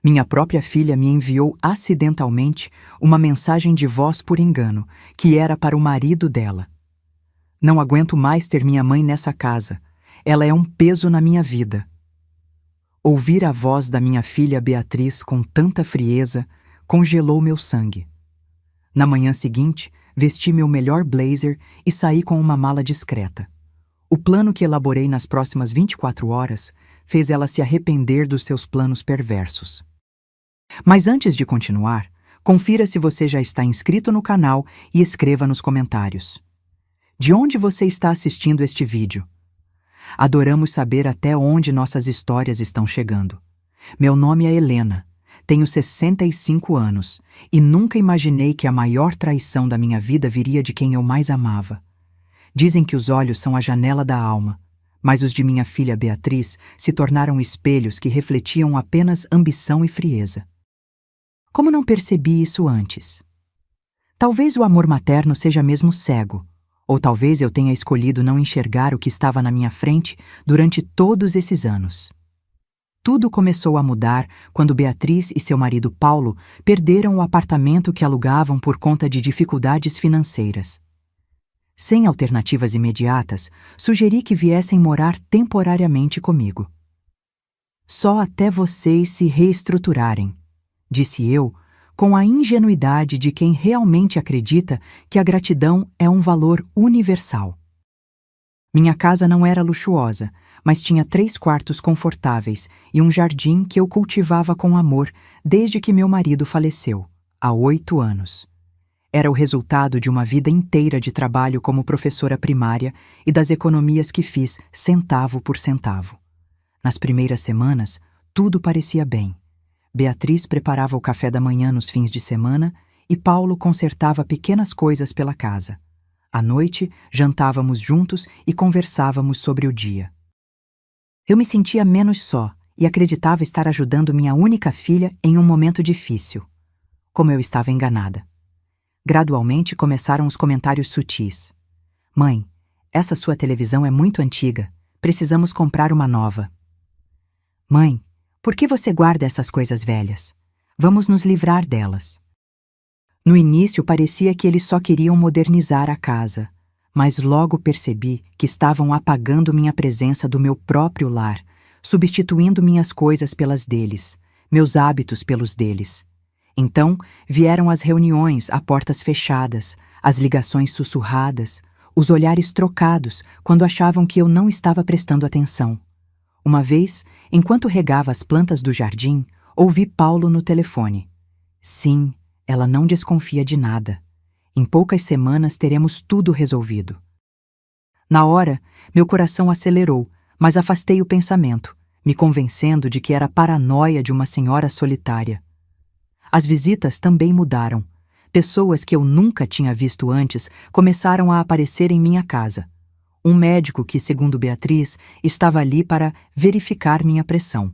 Minha própria filha me enviou acidentalmente uma mensagem de voz por engano, que era para o marido dela. Não aguento mais ter minha mãe nessa casa. Ela é um peso na minha vida. Ouvir a voz da minha filha Beatriz com tanta frieza congelou meu sangue. Na manhã seguinte, vesti meu melhor blazer e saí com uma mala discreta. O plano que elaborei nas próximas 24 horas fez ela se arrepender dos seus planos perversos. Mas antes de continuar, confira se você já está inscrito no canal e escreva nos comentários. De onde você está assistindo este vídeo? Adoramos saber até onde nossas histórias estão chegando. Meu nome é Helena, tenho 65 anos e nunca imaginei que a maior traição da minha vida viria de quem eu mais amava. Dizem que os olhos são a janela da alma, mas os de minha filha Beatriz se tornaram espelhos que refletiam apenas ambição e frieza. Como não percebi isso antes? Talvez o amor materno seja mesmo cego, ou talvez eu tenha escolhido não enxergar o que estava na minha frente durante todos esses anos. Tudo começou a mudar quando Beatriz e seu marido Paulo perderam o apartamento que alugavam por conta de dificuldades financeiras. Sem alternativas imediatas, sugeri que viessem morar temporariamente comigo. Só até vocês se reestruturarem, disse eu, com a ingenuidade de quem realmente acredita que a gratidão é um valor universal. Minha casa não era luxuosa, mas tinha 3 quartos confortáveis e um jardim que eu cultivava com amor desde que meu marido faleceu, há 8 anos. Era o resultado de uma vida inteira de trabalho como professora primária e das economias que fiz centavo por centavo. Nas primeiras semanas, tudo parecia bem. Beatriz preparava o café da manhã nos fins de semana e Paulo consertava pequenas coisas pela casa. À noite, jantávamos juntos e conversávamos sobre o dia. Eu me sentia menos só e acreditava estar ajudando minha única filha em um momento difícil. Como eu estava enganada. Gradualmente começaram os comentários sutis. Mãe, essa sua televisão é muito antiga. Precisamos comprar uma nova. Mãe, por que você guarda essas coisas velhas? Vamos nos livrar delas. No início parecia que eles só queriam modernizar a casa, mas logo percebi que estavam apagando minha presença do meu próprio lar, substituindo minhas coisas pelas deles, meus hábitos pelos deles. Então, vieram as reuniões a portas fechadas, as ligações sussurradas, os olhares trocados quando achavam que eu não estava prestando atenção. Uma vez, enquanto regava as plantas do jardim, ouvi Paulo no telefone. Sim, ela não desconfia de nada. Em poucas semanas teremos tudo resolvido. Na hora, meu coração acelerou, mas afastei o pensamento, me convencendo de que era a paranoia de uma senhora solitária. As visitas também mudaram. Pessoas que eu nunca tinha visto antes começaram a aparecer em minha casa. Um médico que, segundo Beatriz, estava ali para verificar minha pressão.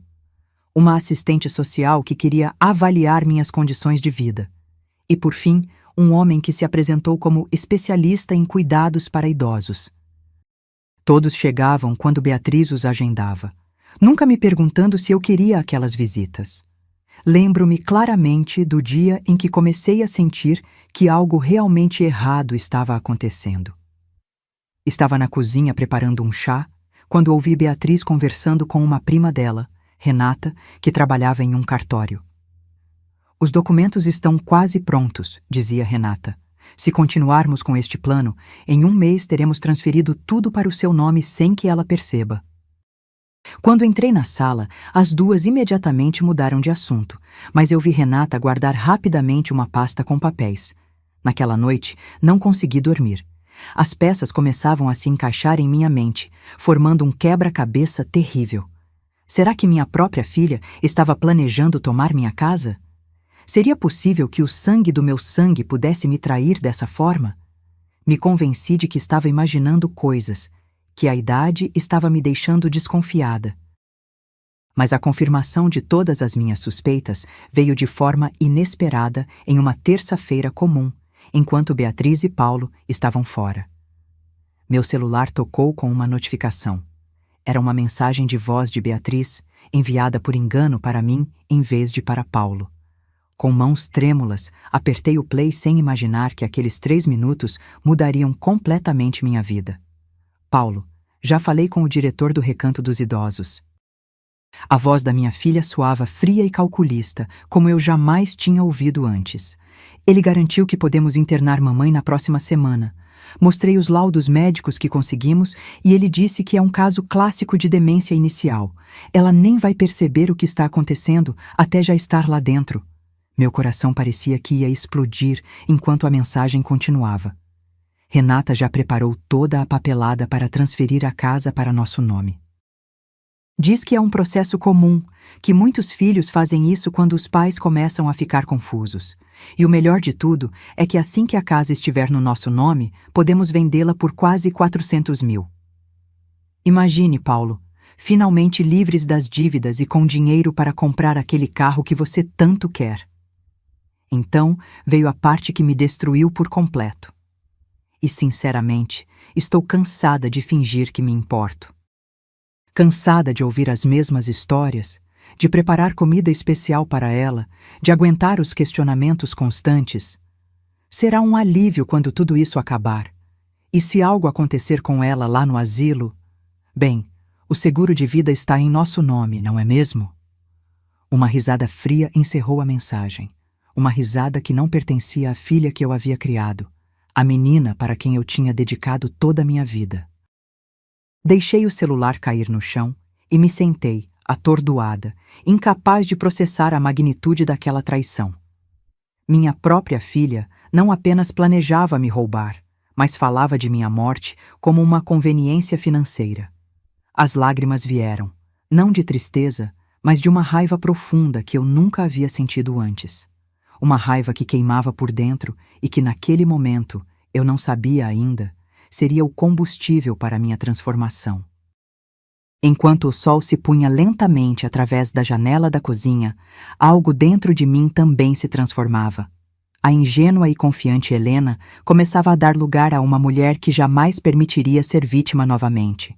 Uma assistente social que queria avaliar minhas condições de vida. E, por fim, um homem que se apresentou como especialista em cuidados para idosos. Todos chegavam quando Beatriz os agendava, nunca me perguntando se eu queria aquelas visitas. Lembro-me claramente do dia em que comecei a sentir que algo realmente errado estava acontecendo. Estava na cozinha preparando um chá, quando ouvi Beatriz conversando com uma prima dela, Renata, que trabalhava em um cartório. Os documentos estão quase prontos, dizia Renata. Se continuarmos com este plano, em 1 mês teremos transferido tudo para o seu nome sem que ela perceba. Quando entrei na sala, as duas imediatamente mudaram de assunto, mas eu vi Renata guardar rapidamente uma pasta com papéis. Naquela noite, não consegui dormir. As peças começavam a se encaixar em minha mente, formando um quebra-cabeça terrível. Será que minha própria filha estava planejando tomar minha casa? Seria possível que o sangue do meu sangue pudesse me trair dessa forma? Me convenci de que estava imaginando coisas, que a idade estava me deixando desconfiada. Mas a confirmação de todas as minhas suspeitas veio de forma inesperada em uma terça-feira comum, enquanto Beatriz e Paulo estavam fora. Meu celular tocou com uma notificação. Era uma mensagem de voz de Beatriz, enviada por engano para mim em vez de para Paulo. Com mãos trêmulas, apertei o play sem imaginar que aqueles 3 minutos mudariam completamente minha vida. Paulo, já falei com o diretor do Recanto dos Idosos. A voz da minha filha soava fria e calculista, como eu jamais tinha ouvido antes. Ele garantiu que podemos internar mamãe na próxima semana. Mostrei os laudos médicos que conseguimos e ele disse que é um caso clássico de demência inicial. Ela nem vai perceber o que está acontecendo até já estar lá dentro. Meu coração parecia que ia explodir enquanto a mensagem continuava. Renata já preparou toda a papelada para transferir a casa para nosso nome. Diz que é um processo comum, que muitos filhos fazem isso quando os pais começam a ficar confusos. E o melhor de tudo é que assim que a casa estiver no nosso nome, podemos vendê-la por quase 400 mil. Imagine, Paulo, finalmente livres das dívidas e com dinheiro para comprar aquele carro que você tanto quer. Então veio a parte que me destruiu por completo. E, sinceramente, estou cansada de fingir que me importo. Cansada de ouvir as mesmas histórias, de preparar comida especial para ela, de aguentar os questionamentos constantes. Será um alívio quando tudo isso acabar. E se algo acontecer com ela lá no asilo? Bem, o seguro de vida está em nosso nome, não é mesmo? Uma risada fria encerrou a mensagem. Uma risada que não pertencia à filha que eu havia criado, a menina para quem eu tinha dedicado toda a minha vida. Deixei o celular cair no chão e me sentei, atordoada, incapaz de processar a magnitude daquela traição. Minha própria filha não apenas planejava me roubar, mas falava de minha morte como uma conveniência financeira. As lágrimas vieram, não de tristeza, mas de uma raiva profunda que eu nunca havia sentido antes. Uma raiva que queimava por dentro e que naquele momento, eu não sabia ainda, seria o combustível para minha transformação. Enquanto o sol se punha lentamente através da janela da cozinha, algo dentro de mim também se transformava. A ingênua e confiante Helena começava a dar lugar a uma mulher que jamais permitiria ser vítima novamente.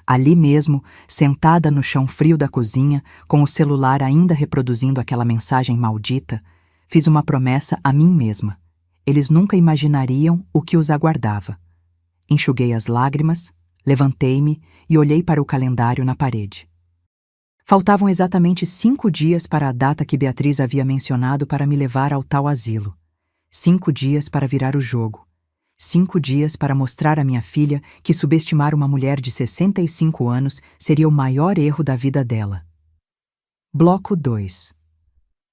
Ali mesmo, sentada no chão frio da cozinha, com o celular ainda reproduzindo aquela mensagem maldita, fiz uma promessa a mim mesma. Eles nunca imaginariam o que os aguardava. Enxuguei as lágrimas, levantei-me e olhei para o calendário na parede. Faltavam exatamente 5 dias para a data que Beatriz havia mencionado para me levar ao tal asilo. 5 dias para virar o jogo. 5 dias para mostrar à minha filha que subestimar uma mulher de 65 anos seria o maior erro da vida dela. Bloco 2.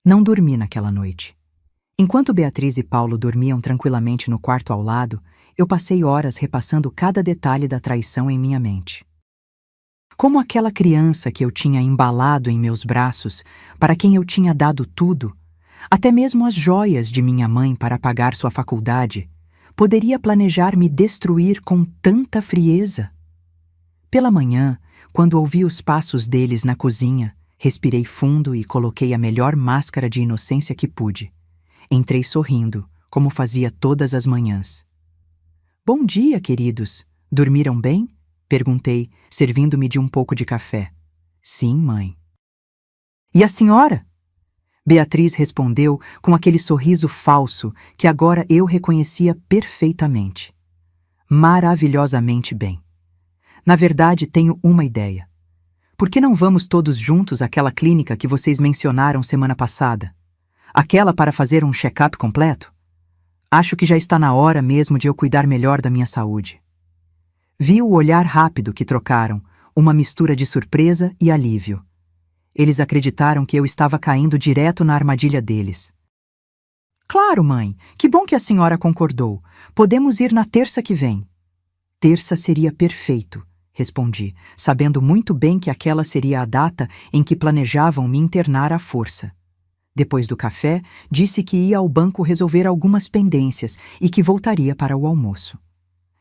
Não dormi naquela noite. Enquanto Beatriz e Paulo dormiam tranquilamente no quarto ao lado, eu passei horas repassando cada detalhe da traição em minha mente. Como aquela criança que eu tinha embalado em meus braços, para quem eu tinha dado tudo, até mesmo as joias de minha mãe para pagar sua faculdade, poderia planejar me destruir com tanta frieza? Pela manhã, quando ouvi os passos deles na cozinha, respirei fundo e coloquei a melhor máscara de inocência que pude. Entrei sorrindo, como fazia todas as manhãs. Bom dia, queridos. Dormiram bem? Perguntei, servindo-me de um pouco de café. Sim, mãe. E a senhora? Beatriz respondeu com aquele sorriso falso que agora eu reconhecia perfeitamente. Maravilhosamente bem. Na verdade, tenho uma ideia. Por que não vamos todos juntos àquela clínica que vocês mencionaram semana passada? Aquela para fazer um check-up completo? Acho que já está na hora mesmo de eu cuidar melhor da minha saúde. Vi o olhar rápido que trocaram, uma mistura de surpresa e alívio. Eles acreditaram que eu estava caindo direto na armadilha deles. Claro, mãe, que bom que a senhora concordou. Podemos ir na terça que vem. Terça seria perfeito, respondi, sabendo muito bem que aquela seria a data em que planejavam me internar à força. Depois do café, disse que ia ao banco resolver algumas pendências e que voltaria para o almoço.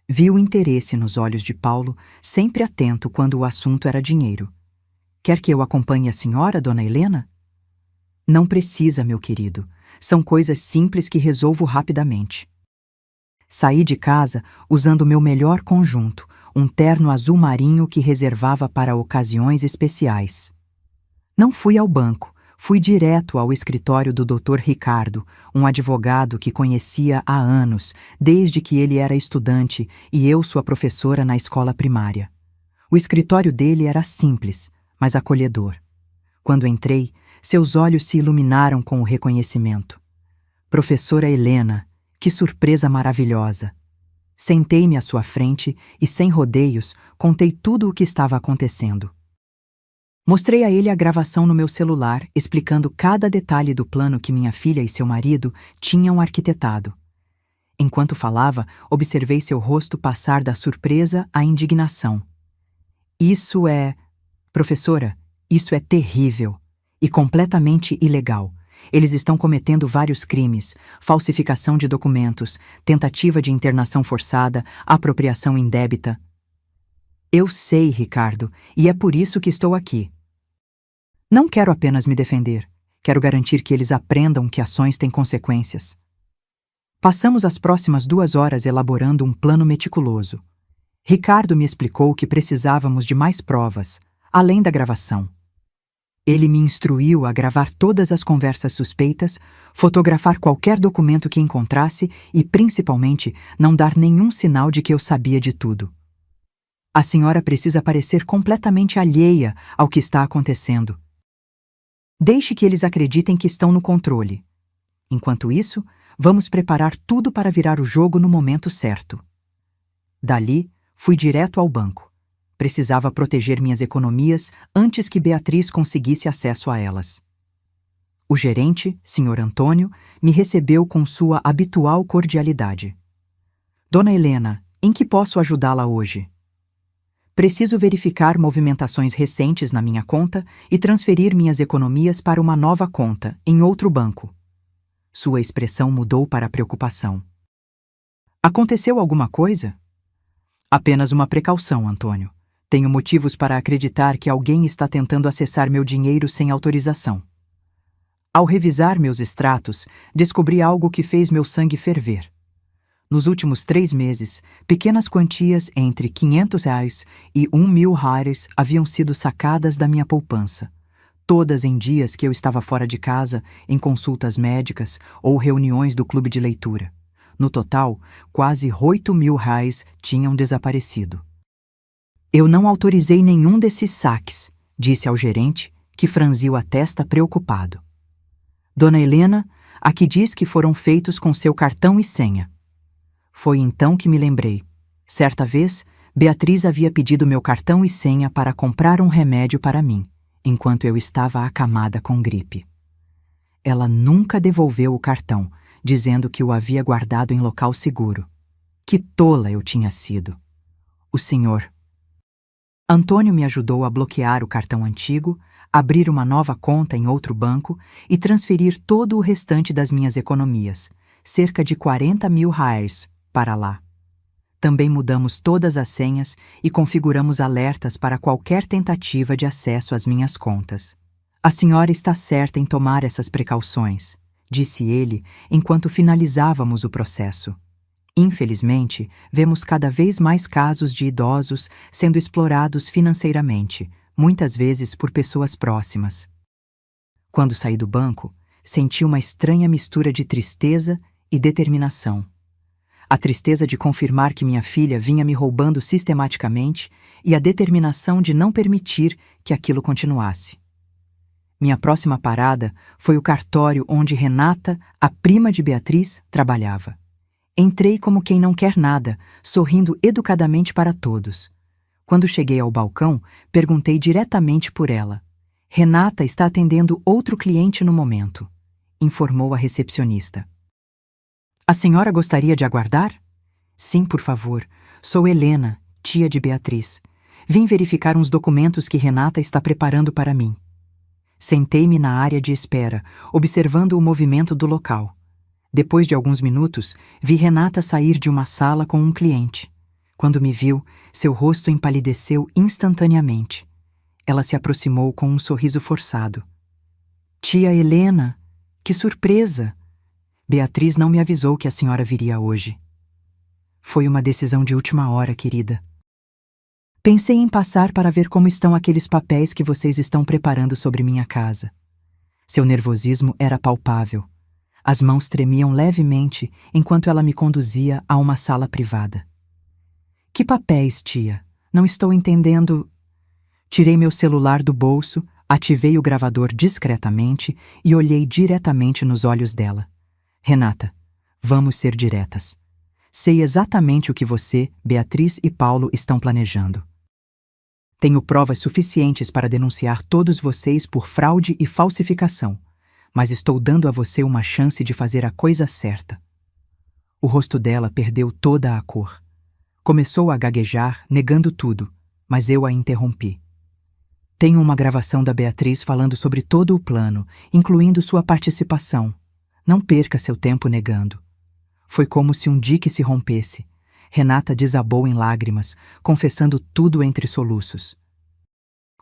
Vi o interesse nos olhos de Paulo, sempre atento quando o assunto era dinheiro. Quer que eu acompanhe a senhora, dona Helena? Não precisa, meu querido. São coisas simples que resolvo rapidamente. Saí de casa usando meu melhor conjunto, um terno azul marinho que reservava para ocasiões especiais. Não fui ao banco, fui direto ao escritório do Dr. Ricardo, um advogado que conhecia há anos, desde que ele era estudante e eu sua professora na escola primária. O escritório dele era simples, mas acolhedor. Quando entrei, seus olhos se iluminaram com o reconhecimento. Professora Helena, que surpresa maravilhosa! Sentei-me à sua frente e, sem rodeios, contei tudo o que estava acontecendo. Mostrei a ele a gravação no meu celular, explicando cada detalhe do plano que minha filha e seu marido tinham arquitetado. Enquanto falava, observei seu rosto passar da surpresa à indignação. Isso é... Professora, isso é terrível e completamente ilegal. Eles estão cometendo vários crimes: falsificação de documentos, tentativa de internação forçada, apropriação indébita. Eu sei, Ricardo, e é por isso que estou aqui. Não quero apenas me defender, quero garantir que eles aprendam que ações têm consequências. Passamos as próximas 2 horas elaborando um plano meticuloso. Ricardo me explicou que precisávamos de mais provas, além da gravação. Ele me instruiu a gravar todas as conversas suspeitas, fotografar qualquer documento que encontrasse e, principalmente, não dar nenhum sinal de que eu sabia de tudo. A senhora precisa parecer completamente alheia ao que está acontecendo. Deixe que eles acreditem que estão no controle. Enquanto isso, vamos preparar tudo para virar o jogo no momento certo. Dali, fui direto ao banco. Precisava proteger minhas economias antes que Beatriz conseguisse acesso a elas. O gerente, Sr. Antônio, me recebeu com sua habitual cordialidade. Dona Helena, em que posso ajudá-la hoje? Preciso verificar movimentações recentes na minha conta e transferir minhas economias para uma nova conta, em outro banco. Sua expressão mudou para preocupação. Aconteceu alguma coisa? Apenas uma precaução, Antônio. Tenho motivos para acreditar que alguém está tentando acessar meu dinheiro sem autorização. Ao revisar meus extratos, descobri algo que fez meu sangue ferver. Nos últimos 3 meses, pequenas quantias entre R$ 500 e R$ 1.000 haviam sido sacadas da minha poupança, todas em dias que eu estava fora de casa, em consultas médicas ou reuniões do clube de leitura. No total, quase R$ 8.000 tinham desaparecido. Eu não autorizei nenhum desses saques, disse ao gerente, que franziu a testa preocupado. Dona Helena, aqui diz que foram feitos com seu cartão e senha. Foi então que me lembrei. Certa vez, Beatriz havia pedido meu cartão e senha para comprar um remédio para mim, enquanto eu estava acamada com gripe. Ela nunca devolveu o cartão, dizendo que o havia guardado em local seguro. Que tola eu tinha sido! O senhor Antônio me ajudou a bloquear o cartão antigo, abrir uma nova conta em outro banco e transferir todo o restante das minhas economias, cerca de R$ 40.000, para lá. Também mudamos todas as senhas e configuramos alertas para qualquer tentativa de acesso às minhas contas. A senhora está certa em tomar essas precauções, disse ele enquanto finalizávamos o processo. Infelizmente, vemos cada vez mais casos de idosos sendo explorados financeiramente, muitas vezes por pessoas próximas. Quando saí do banco, senti uma estranha mistura de tristeza e determinação. A tristeza de confirmar que minha filha vinha me roubando sistematicamente e a determinação de não permitir que aquilo continuasse. Minha próxima parada foi o cartório onde Renata, a prima de Beatriz, trabalhava. Entrei como quem não quer nada, sorrindo educadamente para todos. Quando cheguei ao balcão, perguntei diretamente por ela. Renata está atendendo outro cliente no momento, informou a recepcionista. A senhora gostaria de aguardar? Sim, por favor. Sou Helena, tia de Beatriz. Vim verificar uns documentos que Renata está preparando para mim. Sentei-me na área de espera, observando o movimento do local. Depois de alguns minutos, vi Renata sair de uma sala com um cliente. Quando me viu, seu rosto empalideceu instantaneamente. Ela se aproximou com um sorriso forçado. Tia Helena, que surpresa! Beatriz não me avisou que a senhora viria hoje. Foi uma decisão de última hora, querida. Pensei em passar para ver como estão aqueles papéis que vocês estão preparando sobre minha casa. Seu nervosismo era palpável. As mãos tremiam levemente enquanto ela me conduzia a uma sala privada. Que papéis, tia? Não estou entendendo. Tirei meu celular do bolso, ativei o gravador discretamente e olhei diretamente nos olhos dela. Renata, vamos ser diretas. Sei exatamente o que você, Beatriz e Paulo estão planejando. Tenho provas suficientes para denunciar todos vocês por fraude e falsificação, mas estou dando a você uma chance de fazer a coisa certa. O rosto dela perdeu toda a cor. Começou a gaguejar, negando tudo, mas eu a interrompi. Tenho uma gravação da Beatriz falando sobre todo o plano, incluindo sua participação. Não perca seu tempo negando. Foi como se um dique se rompesse. Renata desabou em lágrimas, confessando tudo entre soluços.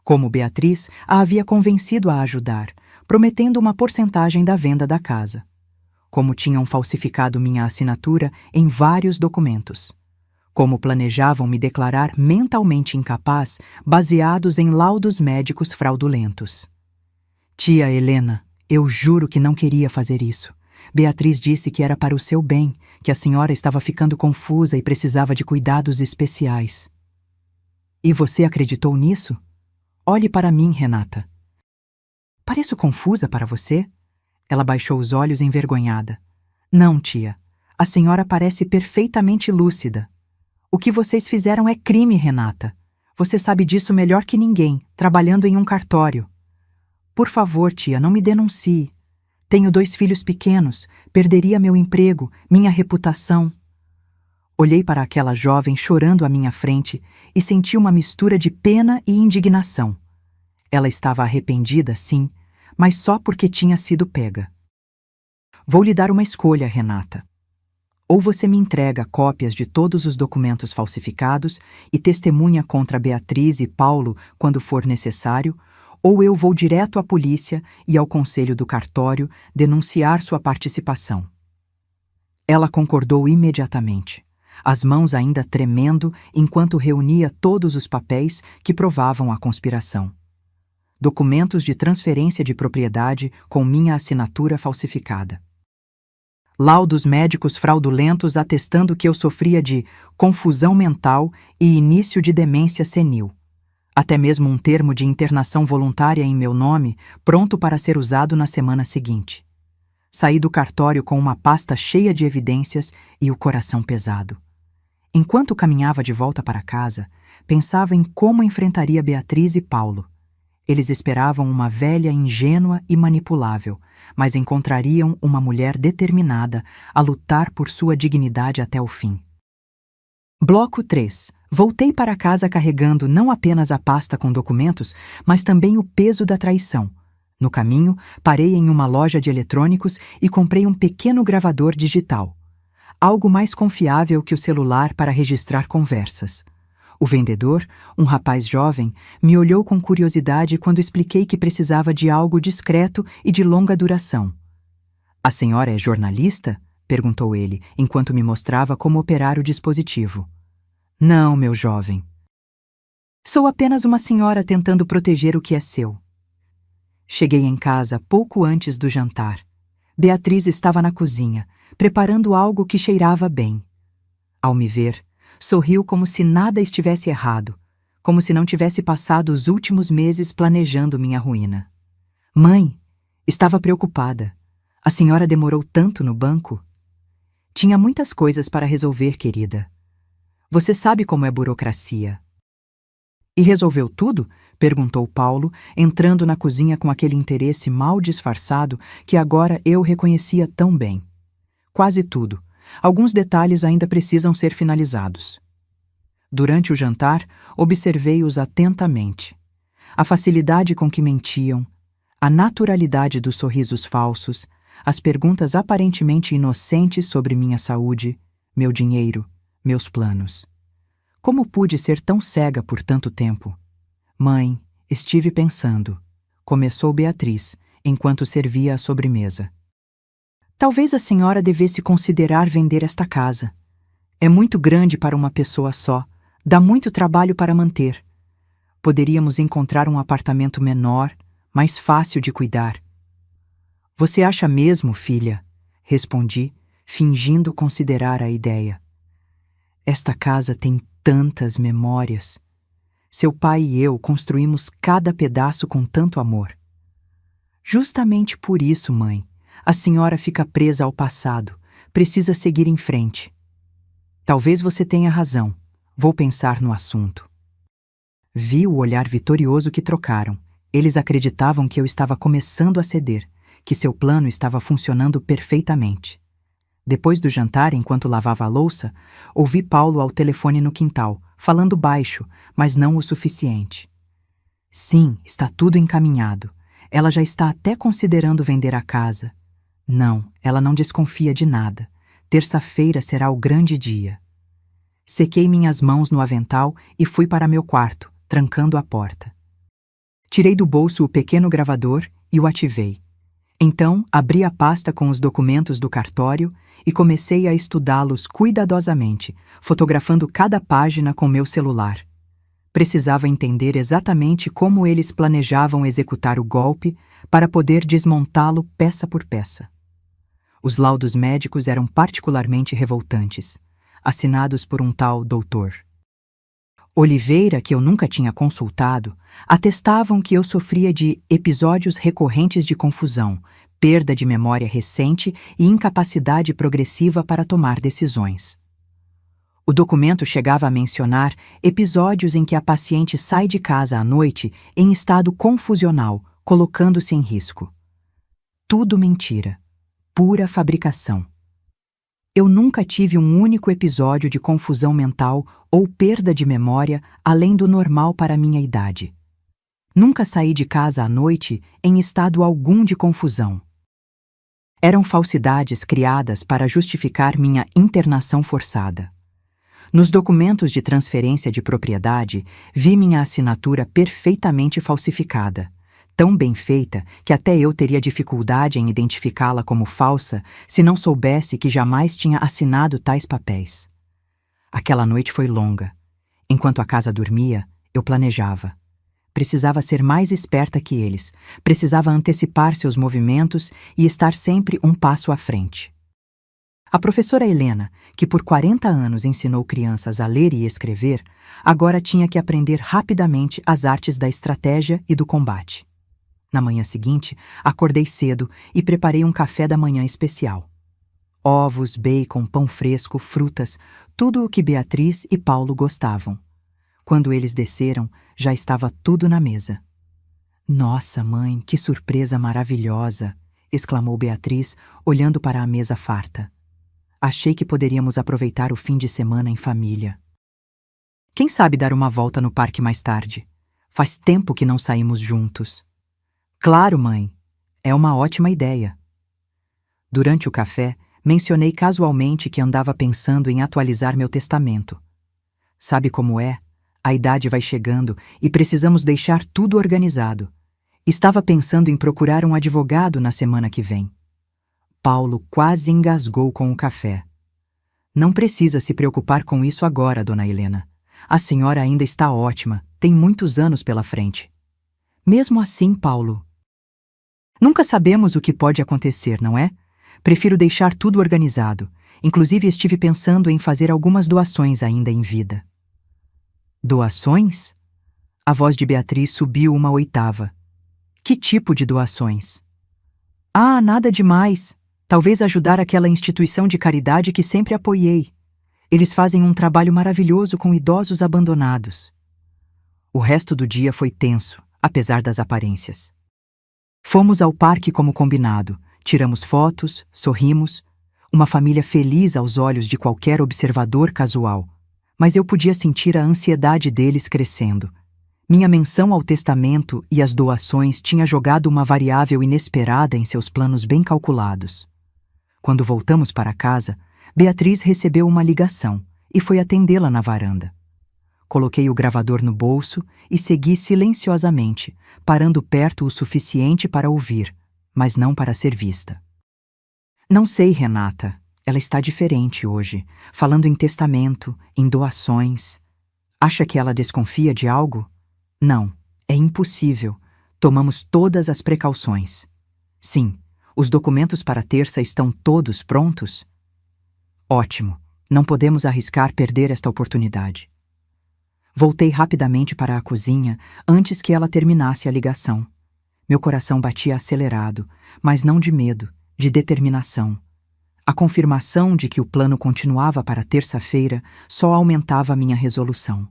Como Beatriz a havia convencido a ajudar, prometendo uma porcentagem da venda da casa. Como tinham falsificado minha assinatura em vários documentos. Como planejavam me declarar mentalmente incapaz, baseados em laudos médicos fraudulentos. Tia Helena, eu juro que não queria fazer isso. Beatriz disse que era para o seu bem, que a senhora estava ficando confusa e precisava de cuidados especiais. E você acreditou nisso? Olhe para mim, Renata. Pareço confusa para você? Ela baixou os olhos envergonhada. Não, tia. A senhora parece perfeitamente lúcida. O que vocês fizeram é crime, Renata. Você sabe disso melhor que ninguém, trabalhando em um cartório. Por favor, tia, não me denuncie. Tenho 2 filhos pequenos, perderia meu emprego, minha reputação. Olhei para aquela jovem chorando à minha frente e senti uma mistura de pena e indignação. Ela estava arrependida, sim, mas só porque tinha sido pega. Vou lhe dar uma escolha, Renata. Ou você me entrega cópias de todos os documentos falsificados e testemunha contra Beatriz e Paulo quando for necessário, ou eu vou direto à polícia e ao conselho do cartório denunciar sua participação. Ela concordou imediatamente, as mãos ainda tremendo enquanto reunia todos os papéis que provavam a conspiração. Documentos de transferência de propriedade com minha assinatura falsificada. Laudos médicos fraudulentos atestando que eu sofria de confusão mental e início de demência senil. Até mesmo um termo de internação voluntária em meu nome, pronto para ser usado na semana seguinte. Saí do cartório com uma pasta cheia de evidências e o coração pesado. Enquanto caminhava de volta para casa, pensava em como enfrentaria Beatriz e Paulo. Eles esperavam uma velha ingênua e manipulável, mas encontrariam uma mulher determinada a lutar por sua dignidade até o fim. Bloco 3. Voltei para casa carregando não apenas a pasta com documentos, mas também o peso da traição. No caminho, parei em uma loja de eletrônicos e comprei um pequeno gravador digital. Algo mais confiável que o celular para registrar conversas. O vendedor, um rapaz jovem, me olhou com curiosidade quando expliquei que precisava de algo discreto e de longa duração. "A senhora é jornalista?" perguntou ele, enquanto me mostrava como operar o dispositivo. "Não, meu jovem. Sou apenas uma senhora tentando proteger o que é seu." Cheguei em casa pouco antes do jantar. Beatriz estava na cozinha, preparando algo que cheirava bem. Ao me ver, sorriu como se nada estivesse errado, como se não tivesse passado os últimos meses planejando minha ruína. "Mãe, estava preocupada. A senhora demorou tanto no banco?" "Tinha muitas coisas para resolver, querida. Você sabe como é burocracia." "E resolveu tudo?" perguntou Paulo, entrando na cozinha com aquele interesse mal disfarçado que agora eu reconhecia tão bem. "Quase tudo. Alguns detalhes ainda precisam ser finalizados." Durante o jantar, observei-os atentamente. A facilidade com que mentiam, a naturalidade dos sorrisos falsos, as perguntas aparentemente inocentes sobre minha saúde, meu dinheiro, meus planos. Como pude ser tão cega por tanto tempo? "Mãe, estive pensando", começou Beatriz, enquanto servia a sobremesa. "Talvez a senhora devesse considerar vender esta casa. É muito grande para uma pessoa só, Dá muito trabalho para manter. Poderíamos encontrar um apartamento menor, mais fácil de cuidar. Você acha mesmo, filha? Respondi, fingindo considerar a ideia. Esta casa tem tantas memórias. Seu pai e eu construímos cada pedaço com tanto amor. Justamente por isso, mãe, a senhora fica presa ao passado. Precisa seguir em frente. Talvez você tenha razão. Vou pensar no assunto. Vi o olhar vitorioso que trocaram. Eles acreditavam que eu estava começando a ceder, que seu plano estava funcionando perfeitamente. Depois do jantar, enquanto lavava a louça, ouvi Paulo ao telefone no quintal, falando baixo, mas não o suficiente. Sim, está tudo encaminhado. Ela já está até considerando vender a casa. Não, ela não desconfia de nada. Terça-feira será o grande dia. Sequei minhas mãos no avental e fui para meu quarto, trancando a porta. Tirei do bolso o pequeno gravador e o ativei. Então, abri a pasta com os documentos do cartório e comecei a estudá-los cuidadosamente, fotografando cada página com meu celular. Precisava entender exatamente como eles planejavam executar o golpe para poder desmontá-lo peça por peça. Os laudos médicos eram particularmente revoltantes, assinados por um tal doutor. Oliveira, que eu nunca tinha consultado, atestavam que eu sofria de episódios recorrentes de confusão, perda de memória recente e incapacidade progressiva para tomar decisões. O documento chegava a mencionar episódios em que a paciente sai de casa à noite em estado confusional, colocando-se em risco. Tudo mentira. Pura fabricação. Eu nunca tive um único episódio de confusão mental ou perda de memória além do normal para minha idade. Nunca saí de casa à noite em estado algum de confusão. Eram falsidades criadas para justificar minha internação forçada. Nos documentos de transferência de propriedade, vi minha assinatura perfeitamente falsificada. Tão bem feita que até eu teria dificuldade em identificá-la como falsa se não soubesse que jamais tinha assinado tais papéis. Aquela noite foi longa. Enquanto a casa dormia, eu planejava. Precisava ser mais esperta que eles, precisava antecipar seus movimentos e estar sempre um passo à frente. A professora Helena, que por 40 anos ensinou crianças a ler e escrever, agora tinha que aprender rapidamente as artes da estratégia e do combate. Na manhã seguinte, acordei cedo e preparei um café da manhã especial. Ovos, bacon, pão fresco, frutas, tudo o que Beatriz e Paulo gostavam. Quando eles desceram, já estava tudo na mesa. "Nossa, mãe, que surpresa maravilhosa!" exclamou Beatriz, olhando para a mesa farta. "Achei que poderíamos aproveitar o fim de semana em família. Quem sabe dar uma volta no parque mais tarde? Faz tempo que não saímos juntos." "Claro, mãe. É uma ótima ideia." Durante o café, mencionei casualmente que andava pensando em atualizar meu testamento. Sabe como é? A idade vai chegando e precisamos deixar tudo organizado. Estava pensando em procurar um advogado na semana que vem. Paulo quase engasgou com o café. "Não precisa se preocupar com isso agora, dona Helena. A senhora ainda está ótima, tem muitos anos pela frente." "Mesmo assim, Paulo, nunca sabemos o que pode acontecer, não é? Prefiro deixar tudo organizado. Inclusive estive pensando em fazer algumas doações ainda em vida." "Doações?" A voz de Beatriz subiu uma oitava. "Que tipo de doações?" "Ah, nada demais. Talvez ajudar aquela instituição de caridade que sempre apoiei. Eles fazem um trabalho maravilhoso com idosos abandonados." O resto do dia foi tenso, apesar das aparências. Fomos ao parque como combinado, tiramos fotos, sorrimos, uma família feliz aos olhos de qualquer observador casual, mas eu podia sentir a ansiedade deles crescendo. Minha menção ao testamento e às doações tinha jogado uma variável inesperada em seus planos bem calculados. Quando voltamos para casa, Beatriz recebeu uma ligação e foi atendê-la na varanda. Coloquei o gravador no bolso e segui silenciosamente, parando perto o suficiente para ouvir, mas não para ser vista. "Não sei, Renata. Ela está diferente hoje, falando em testamento, em doações." Acha que ela desconfia de algo? Não, é impossível. Tomamos todas as precauções. Sim, os documentos para terça estão todos prontos? Ótimo, não podemos arriscar perder esta oportunidade. Voltei rapidamente para a cozinha antes que ela terminasse a ligação. Meu coração batia acelerado, mas não de medo, de determinação. A confirmação de que o plano continuava para terça-feira só aumentava minha resolução.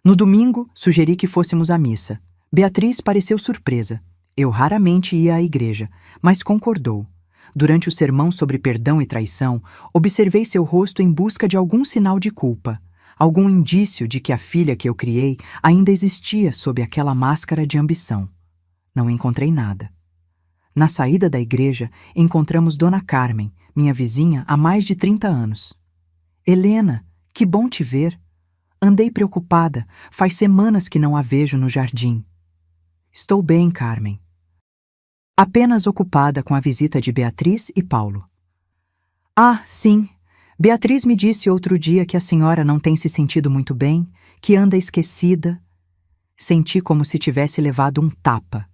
No domingo, sugeri que fôssemos à missa. Beatriz pareceu surpresa. Eu raramente ia à igreja, mas concordou. Durante o sermão sobre perdão e traição, observei seu rosto em busca de algum sinal de culpa, algum indício de que a filha que eu criei ainda existia sob aquela máscara de ambição. Não encontrei nada. Na saída da igreja, encontramos Dona Carmen, minha vizinha há mais de 30 anos. Helena, que bom te ver. Andei preocupada, faz semanas que não a vejo no jardim. Estou bem, Carmen. Apenas ocupada com a visita de Beatriz e Paulo. Ah, sim. Beatriz me disse outro dia que a senhora não tem se sentido muito bem, que anda esquecida. Senti como se tivesse levado um tapa.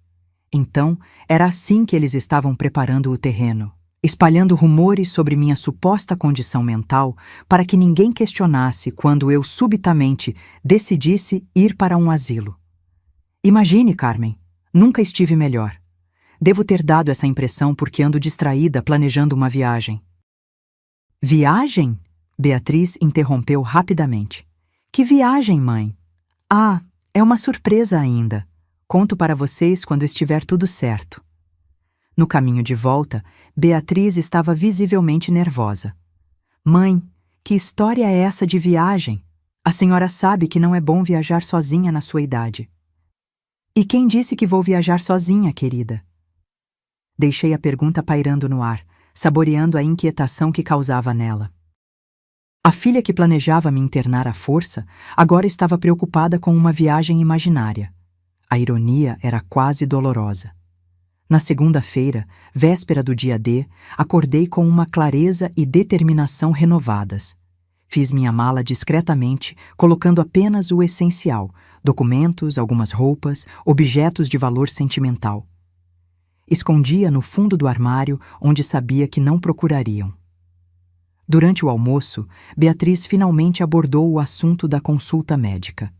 Então, era assim que eles estavam preparando o terreno, espalhando rumores sobre minha suposta condição mental para que ninguém questionasse quando eu subitamente decidisse ir para um asilo. Imagine, Carmen, nunca estive melhor. Devo ter dado essa impressão porque ando distraída planejando uma viagem. Viagem? Beatriz interrompeu rapidamente. Que viagem, mãe? Ah, é uma surpresa ainda. Conto para vocês quando estiver tudo certo. No caminho de volta, Beatriz estava visivelmente nervosa. Mãe, que história é essa de viagem? A senhora sabe que não é bom viajar sozinha na sua idade. E quem disse que vou viajar sozinha, querida? Deixei a pergunta pairando no ar, saboreando a inquietação que causava nela. A filha que planejava me internar à força agora estava preocupada com uma viagem imaginária. A ironia era quase dolorosa. Na segunda-feira, véspera do dia D, acordei com uma clareza e determinação renovadas. Fiz minha mala discretamente, colocando apenas o essencial: documentos, algumas roupas, objetos de valor sentimental. Escondia no fundo do armário, onde sabia que não procurariam. Durante o almoço, Beatriz finalmente abordou o assunto da consulta médica.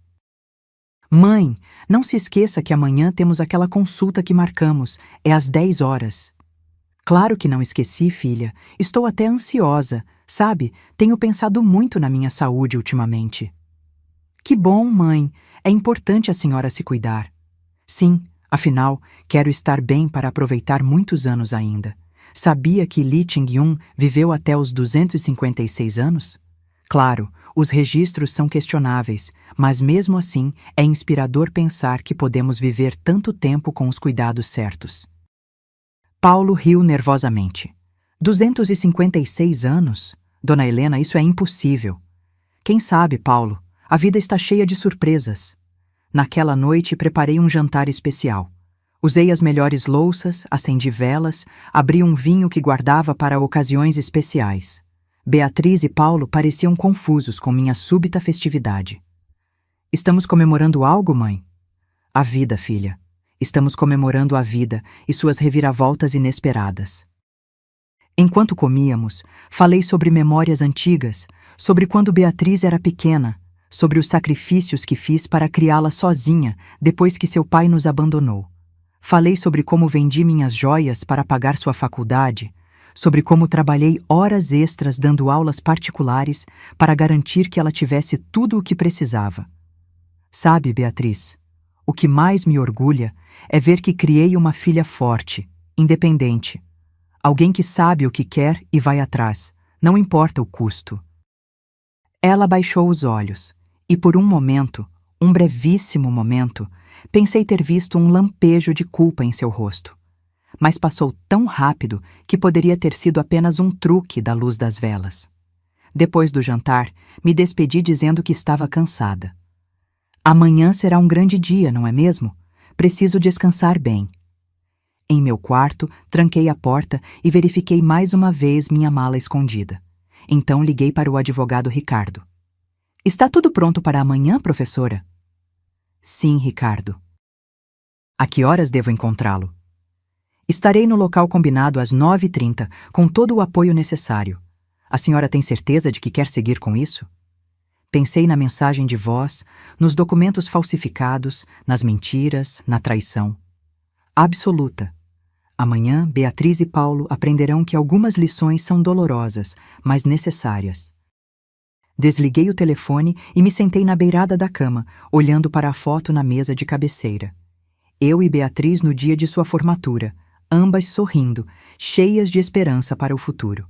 Mãe, não se esqueça que amanhã temos aquela consulta que marcamos. É às 10 horas. Claro que não esqueci, filha. Estou até ansiosa. Sabe, tenho pensado muito na minha saúde ultimamente. Que bom, mãe. É importante a senhora se cuidar. Sim, afinal, quero estar bem para aproveitar muitos anos ainda. Sabia que Lee Ching-yun viveu até os 256 anos? Claro, os registros são questionáveis, mas mesmo assim é inspirador pensar que podemos viver tanto tempo com os cuidados certos. Paulo riu nervosamente. 256 anos? Dona Helena, isso é impossível. Quem sabe, Paulo, a vida está cheia de surpresas. Naquela noite preparei um jantar especial. Usei as melhores louças, acendi velas, abri um vinho que guardava para ocasiões especiais. Beatriz e Paulo pareciam confusos com minha súbita festividade. Estamos comemorando algo, mãe? A vida, filha. Estamos comemorando a vida e suas reviravoltas inesperadas. Enquanto comíamos, falei sobre memórias antigas, sobre quando Beatriz era pequena, sobre os sacrifícios que fiz para criá-la sozinha depois que seu pai nos abandonou. Falei sobre como vendi minhas joias para pagar sua faculdade, sobre como trabalhei horas extras dando aulas particulares para garantir que ela tivesse tudo o que precisava. Sabe, Beatriz, o que mais me orgulha é ver que criei uma filha forte, independente, alguém que sabe o que quer e vai atrás, não importa o custo. Ela baixou os olhos, e por um momento, um brevíssimo momento, pensei ter visto um lampejo de culpa em seu rosto. Mas passou tão rápido que poderia ter sido apenas um truque da luz das velas. Depois do jantar, me despedi dizendo que estava cansada. Amanhã será um grande dia, não é mesmo? Preciso descansar bem. Em meu quarto, tranquei a porta e verifiquei mais uma vez minha mala escondida. Então liguei para o advogado Ricardo. Está tudo pronto para amanhã, professora? Sim, Ricardo. A que horas devo encontrá-lo? Estarei no local combinado às 9h30, com todo o apoio necessário. A senhora tem certeza de que quer seguir com isso? Pensei na mensagem de voz, nos documentos falsificados, nas mentiras, na traição. Absoluta. Amanhã, Beatriz e Paulo aprenderão que algumas lições são dolorosas, mas necessárias. Desliguei o telefone e me sentei na beirada da cama, olhando para a foto na mesa de cabeceira. Eu e Beatriz no dia de sua formatura, ambas sorrindo, cheias de esperança para o futuro.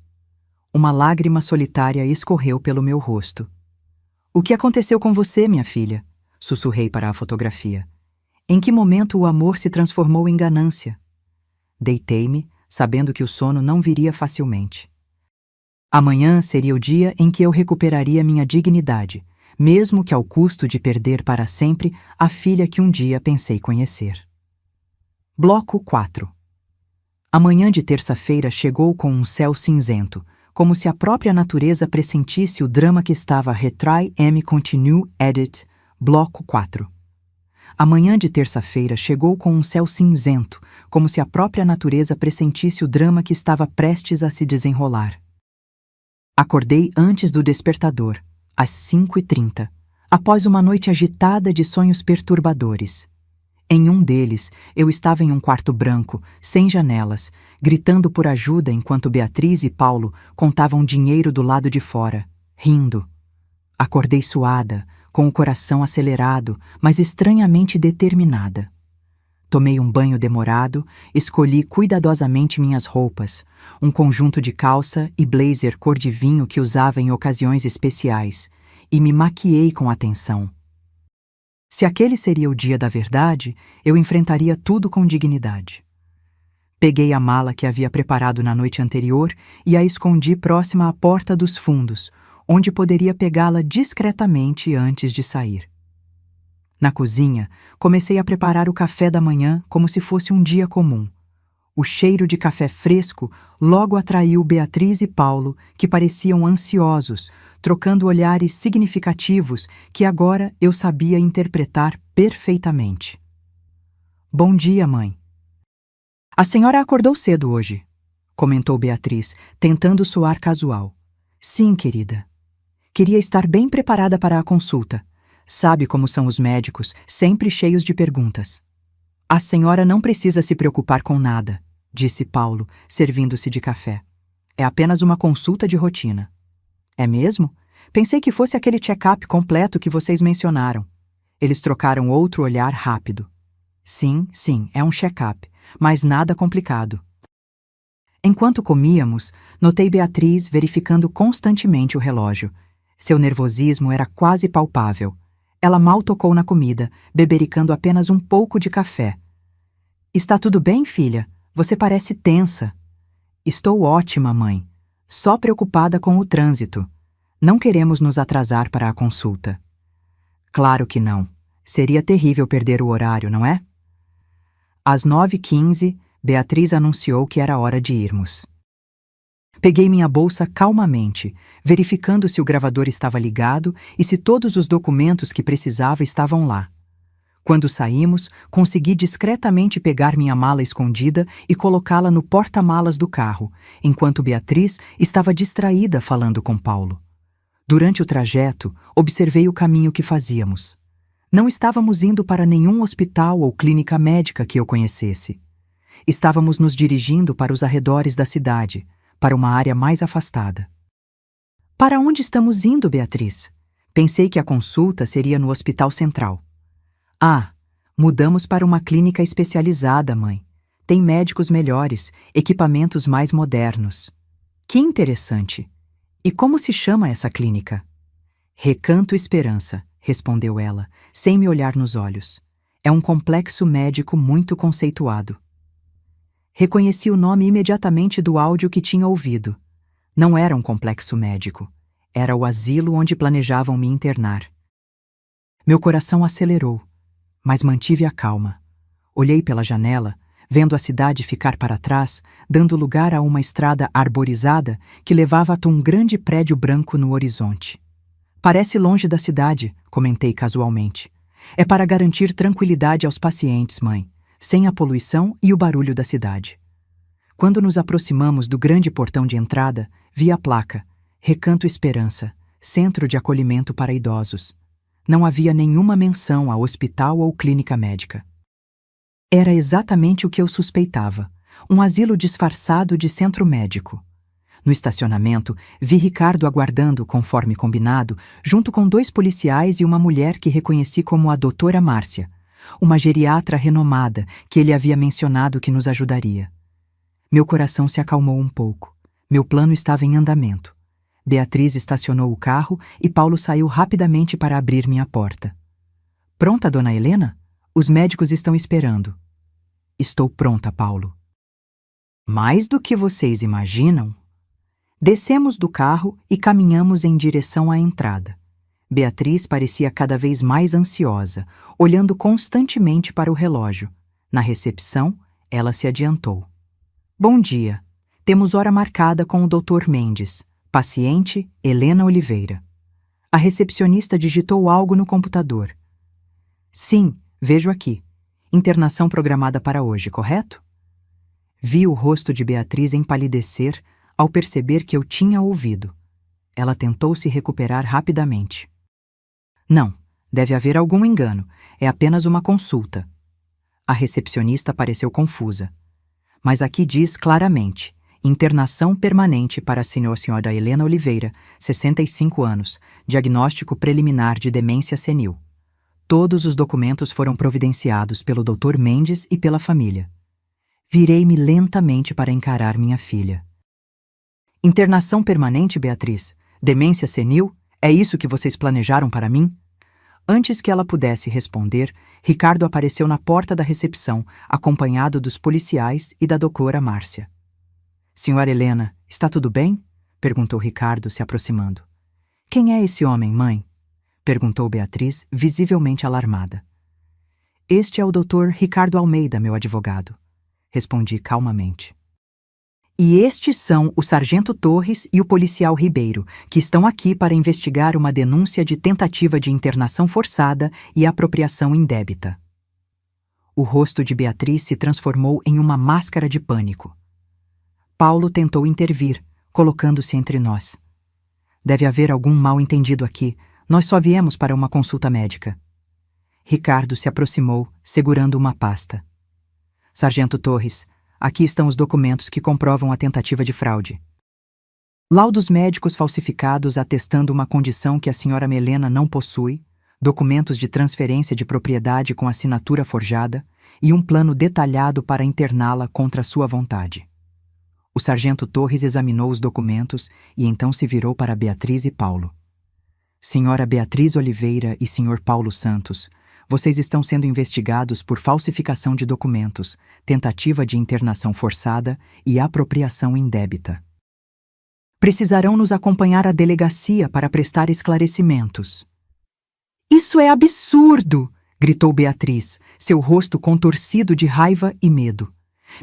Uma lágrima solitária escorreu pelo meu rosto. O que aconteceu com você, minha filha? Sussurrei para a fotografia. Em que momento o amor se transformou em ganância? Deitei-me, sabendo que o sono não viria facilmente. Amanhã seria o dia em que eu recuperaria minha dignidade, mesmo que ao custo de perder para sempre a filha que um dia pensei conhecer. Bloco 4. A manhã de terça-feira chegou com um céu cinzento, como se a própria natureza pressentisse o drama que estava Retry M Continue Edit, Bloco 4. A manhã de terça-feira chegou com um céu cinzento, como se a própria natureza pressentisse o drama que estava prestes a se desenrolar. Acordei antes do despertador, às 5h30, após uma noite agitada de sonhos perturbadores. Em um deles, eu estava em um quarto branco, sem janelas, gritando por ajuda enquanto Beatriz e Paulo contavam dinheiro do lado de fora, rindo. Acordei suada, com o coração acelerado, mas estranhamente determinada. Tomei um banho demorado, escolhi cuidadosamente minhas roupas, um conjunto de calça e blazer cor de vinho que usava em ocasiões especiais, e me maquiei com atenção. Se aquele seria o dia da verdade, eu enfrentaria tudo com dignidade. Peguei a mala que havia preparado na noite anterior e a escondi próxima à porta dos fundos, onde poderia pegá-la discretamente antes de sair. Na cozinha, comecei a preparar o café da manhã como se fosse um dia comum. O cheiro de café fresco logo atraiu Beatriz e Paulo, que pareciam ansiosos, trocando olhares significativos que agora eu sabia interpretar perfeitamente. Bom dia, mãe. A senhora acordou cedo hoje, comentou Beatriz, tentando soar casual. Sim, querida. Queria estar bem preparada para a consulta. Sabe como são os médicos, sempre cheios de perguntas. A senhora não precisa se preocupar com nada, disse Paulo, servindo-se de café. É apenas uma consulta de rotina. É mesmo? Pensei que fosse aquele check-up completo que vocês mencionaram. Eles trocaram outro olhar rápido. Sim, é um check-up, mas nada complicado. Enquanto comíamos, notei Beatriz verificando constantemente o relógio. Seu nervosismo era quase palpável. Ela mal tocou na comida, bebericando apenas um pouco de café. Está tudo bem, filha? Você parece tensa. Estou ótima, mãe. Só preocupada com o trânsito. Não queremos nos atrasar para a consulta. Claro que não. Seria terrível perder o horário, não é? Às 9h15, Beatriz anunciou que era hora de irmos. Peguei minha bolsa calmamente, verificando se o gravador estava ligado e se todos os documentos que precisava estavam lá. Quando saímos, consegui discretamente pegar minha mala escondida e colocá-la no porta-malas do carro, enquanto Beatriz estava distraída falando com Paulo. Durante o trajeto, observei o caminho que fazíamos. Não estávamos indo para nenhum hospital ou clínica médica que eu conhecesse. Estávamos nos dirigindo para os arredores da cidade, para uma área mais afastada. Para onde estamos indo, Beatriz? Pensei que a consulta seria no Hospital Central. Ah, mudamos para uma clínica especializada, mãe. Tem médicos melhores, equipamentos mais modernos. Que interessante! E como se chama essa clínica? Recanto Esperança, respondeu ela, sem me olhar nos olhos. É um complexo médico muito conceituado. Reconheci o nome imediatamente do áudio que tinha ouvido. Não era um complexo médico. Era o asilo onde planejavam me internar. Meu coração acelerou, mas mantive a calma. Olhei pela janela, vendo a cidade ficar para trás, dando lugar a uma estrada arborizada que levava até um grande prédio branco no horizonte. Parece longe da cidade, comentei casualmente. É para garantir tranquilidade aos pacientes, mãe, sem a poluição e o barulho da cidade. Quando nos aproximamos do grande portão de entrada, vi a placa Recanto Esperança, Centro de Acolhimento para Idosos. Não havia nenhuma menção a hospital ou clínica médica. Era exatamente o que eu suspeitava, um asilo disfarçado de centro médico. No estacionamento, vi Ricardo aguardando, conforme combinado, junto com 2 policiais e uma mulher que reconheci como a doutora Márcia, uma geriatra renomada que ele havia mencionado que nos ajudaria. Meu coração se acalmou um pouco. Meu plano estava em andamento. Beatriz estacionou o carro e Paulo saiu rapidamente para abrir minha porta. Pronta, dona Helena? Os médicos estão esperando. Estou pronta, Paulo. Mais do que vocês imaginam. Descemos do carro e caminhamos em direção à entrada. Beatriz parecia cada vez mais ansiosa, olhando constantemente para o relógio. Na recepção, ela se adiantou. Bom dia. Temos hora marcada com o Dr. Mendes. Paciente, Helena Oliveira. A recepcionista digitou algo no computador. Sim, vejo aqui. Internação programada para hoje, correto? Vi o rosto de Beatriz empalidecer ao perceber que eu tinha ouvido. Ela tentou se recuperar rapidamente. Não, deve haver algum engano. É apenas uma consulta. A recepcionista pareceu confusa. Mas aqui diz claramente: internação permanente para a senhora Helena Oliveira, 65 anos, diagnóstico preliminar de demência senil. Todos os documentos foram providenciados pelo Dr. Mendes e pela família. Virei-me lentamente para encarar minha filha. Internação permanente, Beatriz? Demência senil? É isso que vocês planejaram para mim? Antes que ela pudesse responder, Ricardo apareceu na porta da recepção, acompanhado dos policiais e da doutora Márcia. Senhora Helena, está tudo bem? Perguntou Ricardo, se aproximando. Quem é esse homem, mãe? Perguntou Beatriz, visivelmente alarmada. Este é o Dr. Ricardo Almeida, meu advogado. Respondi calmamente. E estes são o Sargento Torres e o policial Ribeiro, que estão aqui para investigar uma denúncia de tentativa de internação forçada e apropriação indébita. O rosto de Beatriz se transformou em uma máscara de pânico. Paulo tentou intervir, colocando-se entre nós. Deve haver algum mal-entendido aqui. Nós só viemos para uma consulta médica. Ricardo se aproximou, segurando uma pasta. Sargento Torres, aqui estão os documentos que comprovam a tentativa de fraude. Laudos médicos falsificados atestando uma condição que a senhora Helena não possui, documentos de transferência de propriedade com assinatura forjada e um plano detalhado para interná-la contra sua vontade. O sargento Torres examinou os documentos e então se virou para Beatriz e Paulo. Senhora Beatriz Oliveira e senhor Paulo Santos, vocês estão sendo investigados por falsificação de documentos, tentativa de internação forçada e apropriação indébita. Precisarão nos acompanhar à delegacia para prestar esclarecimentos. Isso é absurdo! Gritou Beatriz, seu rosto contorcido de raiva e medo.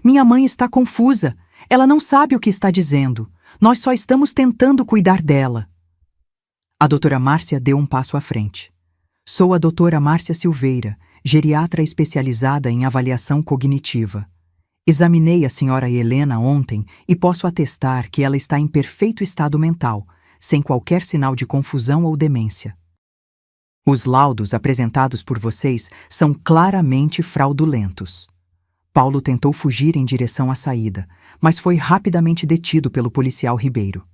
Minha mãe está confusa. Ela não sabe o que está dizendo. Nós só estamos tentando cuidar dela. A doutora Márcia deu um passo à frente. Sou a doutora Márcia Silveira, geriatra especializada em avaliação cognitiva. Examinei a senhora Helena ontem e posso atestar que ela está em perfeito estado mental, sem qualquer sinal de confusão ou demência. Os laudos apresentados por vocês são claramente fraudulentos. Paulo tentou fugir em direção à saída, mas foi rapidamente detido pelo policial Ribeiro.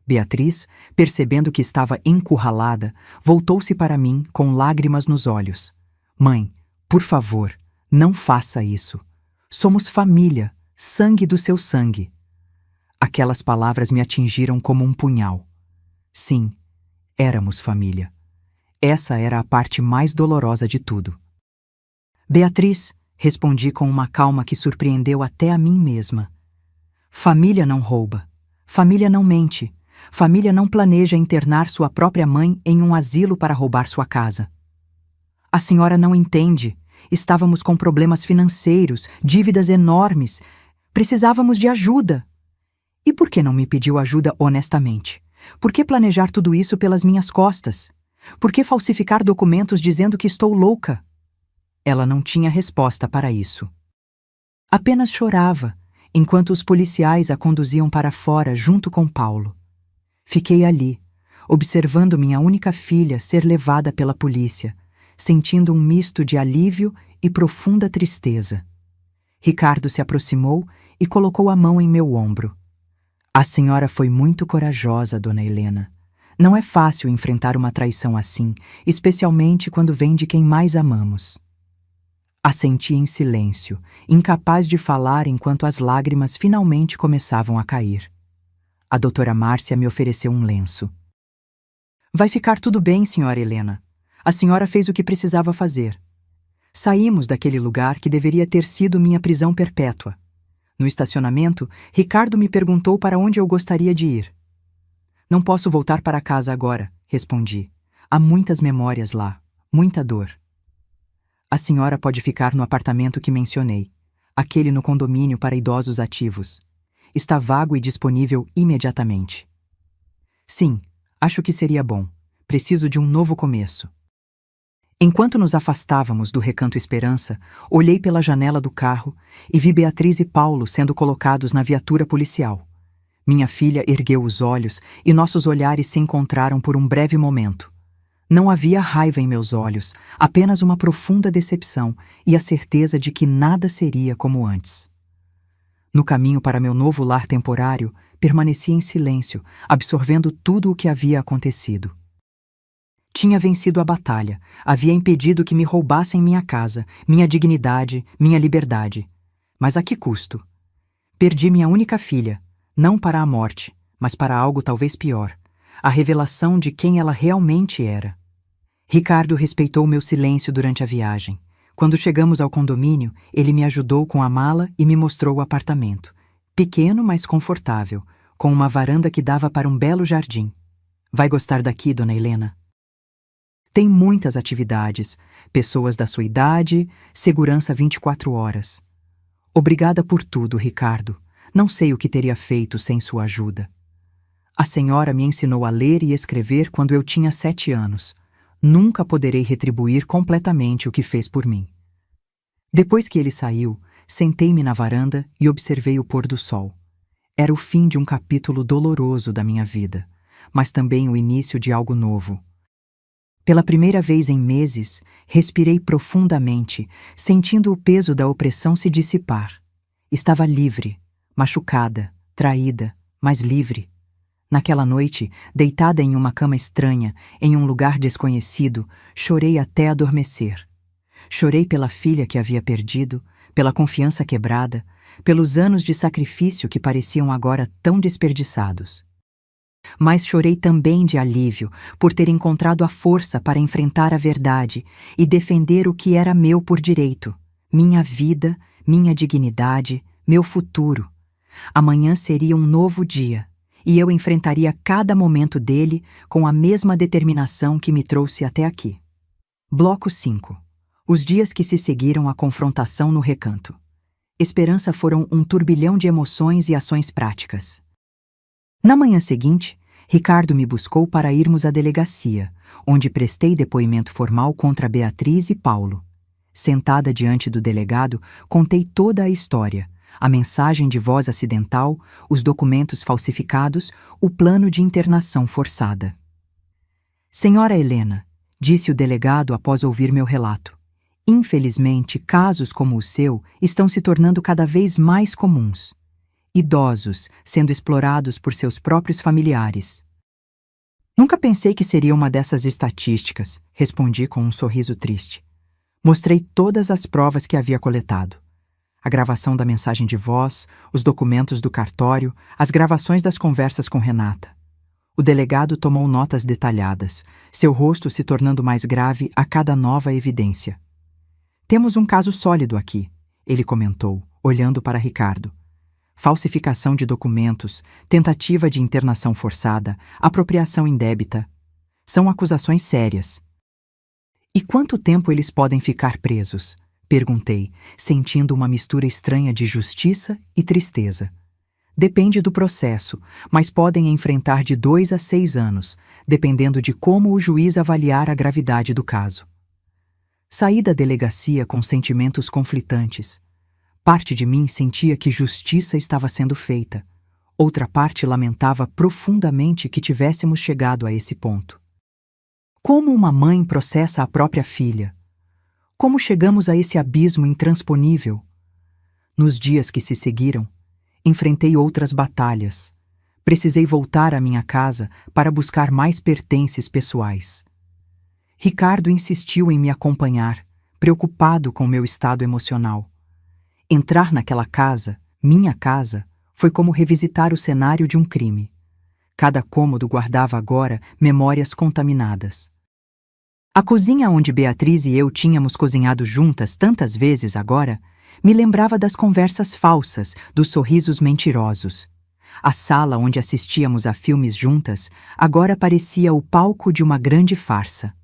Beatriz, percebendo que estava encurralada, voltou-se para mim com lágrimas nos olhos. Mãe, por favor, não faça isso. Somos família, sangue do seu sangue. Aquelas palavras me atingiram como um punhal. Sim, éramos família. Essa era a parte mais dolorosa de tudo. Beatriz, respondi com uma calma que surpreendeu até a mim mesma. Família não rouba. Família não mente. Família não planeja internar sua própria mãe em um asilo para roubar sua casa. A senhora não entende. Estávamos com problemas financeiros, dívidas enormes. Precisávamos de ajuda. E por que não me pediu ajuda honestamente? Por que planejar tudo isso pelas minhas costas? Por que falsificar documentos dizendo que estou louca? Ela não tinha resposta para isso. Apenas chorava, enquanto os policiais a conduziam para fora junto com Paulo. Fiquei ali, observando minha única filha ser levada pela polícia, sentindo um misto de alívio e profunda tristeza. Ricardo se aproximou e colocou a mão em meu ombro. A senhora foi muito corajosa, dona Helena. Não é fácil enfrentar uma traição assim, especialmente quando vem de quem mais amamos. Assenti em silêncio, incapaz de falar enquanto as lágrimas finalmente começavam a cair. A doutora Márcia me ofereceu um lenço. Vai ficar tudo bem, senhora Helena. A senhora fez o que precisava fazer. Saímos daquele lugar que deveria ter sido minha prisão perpétua. No estacionamento, Ricardo me perguntou para onde eu gostaria de ir. Não posso voltar para casa agora, respondi. Há muitas memórias lá, muita dor. A senhora pode ficar no apartamento que mencionei, aquele no condomínio para idosos ativos. Está vago e disponível imediatamente. Sim, acho que seria bom. Preciso de um novo começo. Enquanto nos afastávamos do Recanto Esperança, olhei pela janela do carro e vi Beatriz e Paulo sendo colocados na viatura policial. Minha filha ergueu os olhos e nossos olhares se encontraram por um breve momento. Não havia raiva em meus olhos, apenas uma profunda decepção e a certeza de que nada seria como antes. No caminho para meu novo lar temporário, permaneci em silêncio, absorvendo tudo o que havia acontecido. Tinha vencido a batalha, havia impedido que me roubassem minha casa, minha dignidade, minha liberdade. Mas a que custo? Perdi minha única filha, não para a morte, mas para algo talvez pior, a revelação de quem ela realmente era. Ricardo respeitou meu silêncio durante a viagem. Quando chegamos ao condomínio, ele me ajudou com a mala e me mostrou o apartamento. Pequeno, mas confortável, com uma varanda que dava para um belo jardim. Vai gostar daqui, dona Helena? Tem muitas atividades, pessoas da sua idade, segurança 24 horas. Obrigada por tudo, Ricardo. Não sei o que teria feito sem sua ajuda. A senhora me ensinou a ler e escrever quando eu tinha 7 anos. Nunca poderei retribuir completamente o que fez por mim. Depois que ele saiu, sentei-me na varanda e observei o pôr do sol. Era o fim de um capítulo doloroso da minha vida, mas também o início de algo novo. Pela primeira vez em meses, respirei profundamente, sentindo o peso da opressão se dissipar. Estava livre, machucada, traída, mas livre. Naquela noite, deitada em uma cama estranha, em um lugar desconhecido, chorei até adormecer. Chorei pela filha que havia perdido, pela confiança quebrada, pelos anos de sacrifício que pareciam agora tão desperdiçados. Mas chorei também de alívio por ter encontrado a força para enfrentar a verdade e defender o que era meu por direito, minha vida, minha dignidade, meu futuro. Amanhã seria um novo dia, e eu enfrentaria cada momento dele com a mesma determinação que me trouxe até aqui. Bloco 5. Os dias que se seguiram à confrontação no Recanto. Esperança foram um turbilhão de emoções e ações práticas. Na manhã seguinte, Ricardo me buscou para irmos à delegacia, onde prestei depoimento formal contra Beatriz e Paulo. Sentada diante do delegado, contei toda a história, a mensagem de voz acidental, os documentos falsificados, o plano de internação forçada. Senhora Helena, disse o delegado após ouvir meu relato, infelizmente casos como o seu estão se tornando cada vez mais comuns. Idosos sendo explorados por seus próprios familiares. Nunca pensei que seria uma dessas estatísticas, respondi com um sorriso triste. Mostrei todas as provas que havia coletado. A gravação da mensagem de voz, os documentos do cartório, as gravações das conversas com Renata. O delegado tomou notas detalhadas, seu rosto se tornando mais grave a cada nova evidência. Temos um caso sólido aqui, ele comentou, olhando para Ricardo. Falsificação de documentos, tentativa de internação forçada, apropriação indébita. São acusações sérias. E quanto tempo eles podem ficar presos? Perguntei, sentindo uma mistura estranha de justiça e tristeza. Depende do processo, mas podem enfrentar de 2 a 6 anos, dependendo de como o juiz avaliar a gravidade do caso. Saí da delegacia com sentimentos conflitantes. Parte de mim sentia que justiça estava sendo feita. Outra parte lamentava profundamente que tivéssemos chegado a esse ponto. Como uma mãe processa a própria filha? Como chegamos a esse abismo intransponível? Nos dias que se seguiram, enfrentei outras batalhas. Precisei voltar à minha casa para buscar mais pertences pessoais. Ricardo insistiu em me acompanhar, preocupado com meu estado emocional. Entrar naquela casa, minha casa, foi como revisitar o cenário de um crime. Cada cômodo guardava agora memórias contaminadas. A cozinha onde Beatriz e eu tínhamos cozinhado juntas tantas vezes agora me lembrava das conversas falsas, dos sorrisos mentirosos. A sala onde assistíamos a filmes juntas agora parecia o palco de uma grande farsa.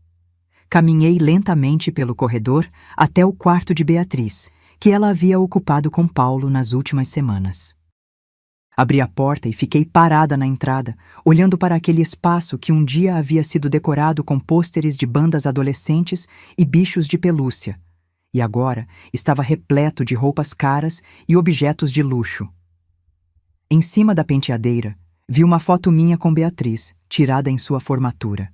Caminhei lentamente pelo corredor até o quarto de Beatriz, que ela havia ocupado com Paulo nas últimas semanas. Abri a porta e fiquei parada na entrada, olhando para aquele espaço que um dia havia sido decorado com pôsteres de bandas adolescentes e bichos de pelúcia, e agora estava repleto de roupas caras e objetos de luxo. Em cima da penteadeira, vi uma foto minha com Beatriz, tirada em sua formatura.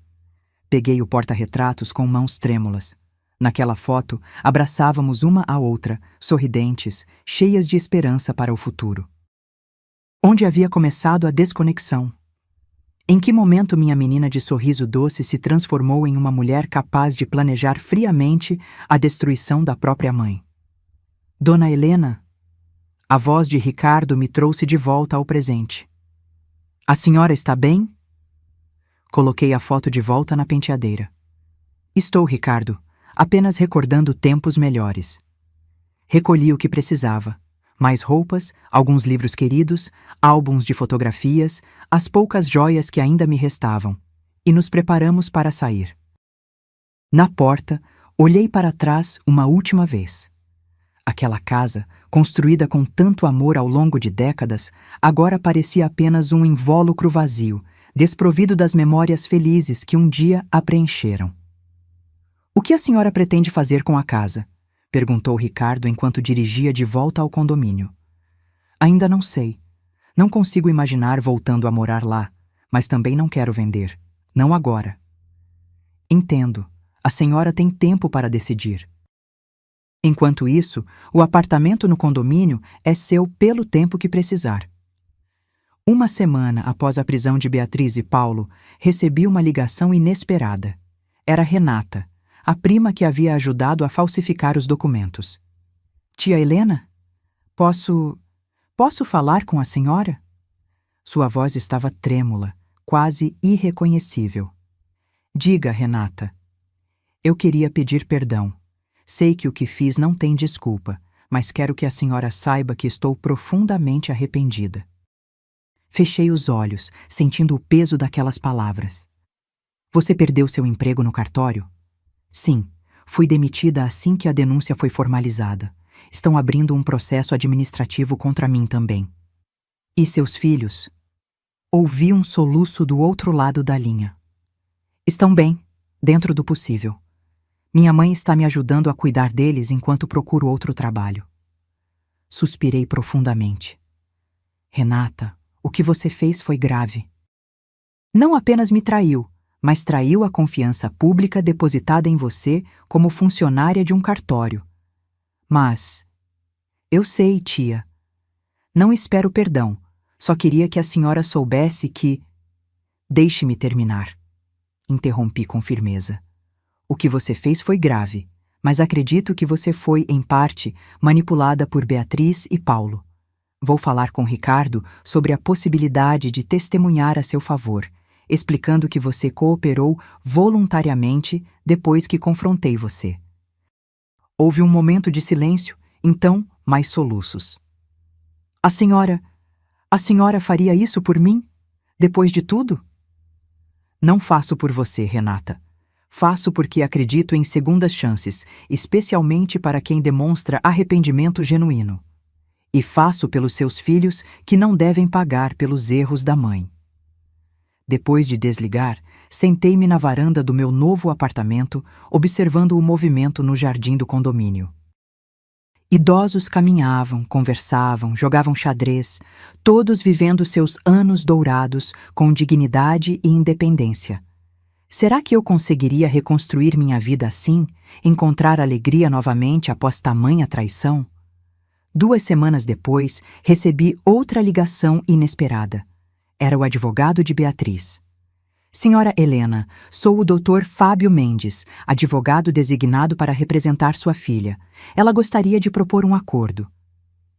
Peguei o porta-retratos com mãos trêmulas. Naquela foto, abraçávamos uma à outra, sorridentes, cheias de esperança para o futuro. Onde havia começado a desconexão? Em que momento minha menina de sorriso doce se transformou em uma mulher capaz de planejar friamente a destruição da própria mãe? Dona Helena? A voz de Ricardo me trouxe de volta ao presente. A senhora está bem? Coloquei a foto de volta na penteadeira. Estou, Ricardo, apenas recordando tempos melhores. Recolhi o que precisava. Mais roupas, alguns livros queridos, álbuns de fotografias, as poucas joias que ainda me restavam, e nos preparamos para sair. Na porta, olhei para trás uma última vez. Aquela casa, construída com tanto amor ao longo de décadas, agora parecia apenas um invólucro vazio, desprovido das memórias felizes que um dia a preencheram. "O que a senhora pretende fazer com a casa?" perguntou Ricardo enquanto dirigia de volta ao condomínio. "Ainda não sei. Não consigo imaginar voltando a morar lá, mas também não quero vender. Não agora." "Entendo. A senhora tem tempo para decidir." "Enquanto isso, o apartamento no condomínio é seu pelo tempo que precisar." Uma semana após a prisão de Beatriz e Paulo, recebi uma ligação inesperada. Era Renata, a prima que havia ajudado a falsificar os documentos. "Tia Helena? Posso falar com a senhora?" Sua voz estava trêmula, quase irreconhecível. "Diga, Renata." "Eu queria pedir perdão. Sei que o que fiz não tem desculpa, mas quero que a senhora saiba que estou profundamente arrependida." Fechei os olhos, sentindo o peso daquelas palavras. "Você perdeu seu emprego no cartório?" "Sim, fui demitida assim que a denúncia foi formalizada. Estão abrindo um processo administrativo contra mim também." "E seus filhos?" Ouvi um soluço do outro lado da linha. "Estão bem, dentro do possível. Minha mãe está me ajudando a cuidar deles enquanto procuro outro trabalho." Suspirei profundamente. "Renata, o que você fez foi grave. Não apenas me traiu, mas traiu a confiança pública depositada em você como funcionária de um cartório. Mas... eu sei, tia. Não espero perdão, só queria que a senhora soubesse que..." "Deixe-me terminar." Interrompi com firmeza. "O que você fez foi grave, mas acredito que você foi, em parte, manipulada por Beatriz e Paulo. Vou falar com Ricardo sobre a possibilidade de testemunhar a seu favor, explicando que você cooperou voluntariamente depois que confrontei você." Houve um momento de silêncio, então mais soluços. A senhora faria isso por mim? Depois de tudo?" "Não faço por você, Renata. Faço porque acredito em segundas chances, especialmente para quem demonstra arrependimento genuíno. e faço pelos seus filhos que não devem pagar pelos erros da mãe. Depois de desligar, sentei-me na varanda do meu novo apartamento, observando o movimento no jardim do condomínio. Idosos caminhavam, conversavam, jogavam xadrez, todos vivendo seus anos dourados com dignidade e independência. Será que eu conseguiria reconstruir minha vida assim, encontrar alegria novamente após tamanha traição? 2 semanas depois, recebi outra ligação inesperada. Era o advogado de Beatriz. Senhora Helena, sou o Dr. Fábio Mendes, advogado designado para representar sua filha. Ela gostaria de propor um acordo.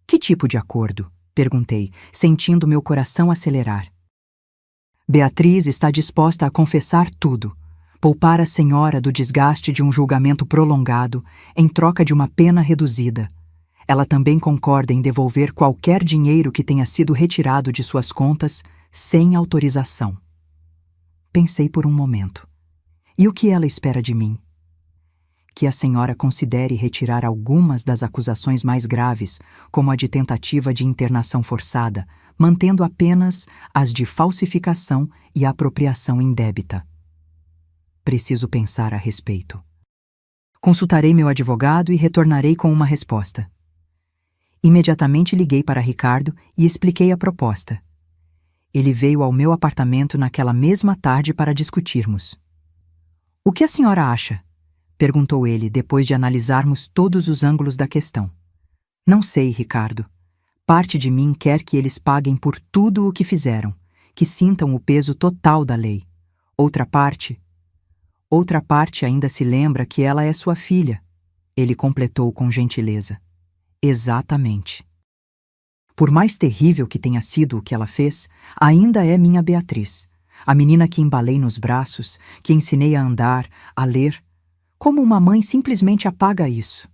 Que tipo de acordo? Perguntei, sentindo meu coração acelerar. Beatriz está disposta a confessar tudo, poupar a senhora do desgaste de um julgamento prolongado em troca de uma pena reduzida. Ela também concorda em devolver qualquer dinheiro que tenha sido retirado de suas contas sem autorização. Pensei por um momento. E o que ela espera de mim? Que a senhora considere retirar algumas das acusações mais graves, como a de tentativa de internação forçada, mantendo apenas as de falsificação e apropriação indébita. Preciso pensar a respeito. Consultarei meu advogado e retornarei com uma resposta. Imediatamente liguei para Ricardo e expliquei a proposta. Ele veio ao meu apartamento naquela mesma tarde para discutirmos. "O que a senhora acha?" perguntou ele depois de analisarmos todos os ângulos da questão. "Não sei, Ricardo. Parte de mim quer que eles paguem por tudo o que fizeram, que sintam o peso total da lei. Outra parte ainda se lembra que ela é sua filha." Ele completou com gentileza. "Exatamente. Por mais terrível que tenha sido o que ela fez, ainda é minha Beatriz, a menina que embalei nos braços, que ensinei a andar, a ler. Como uma mãe simplesmente apaga isso?"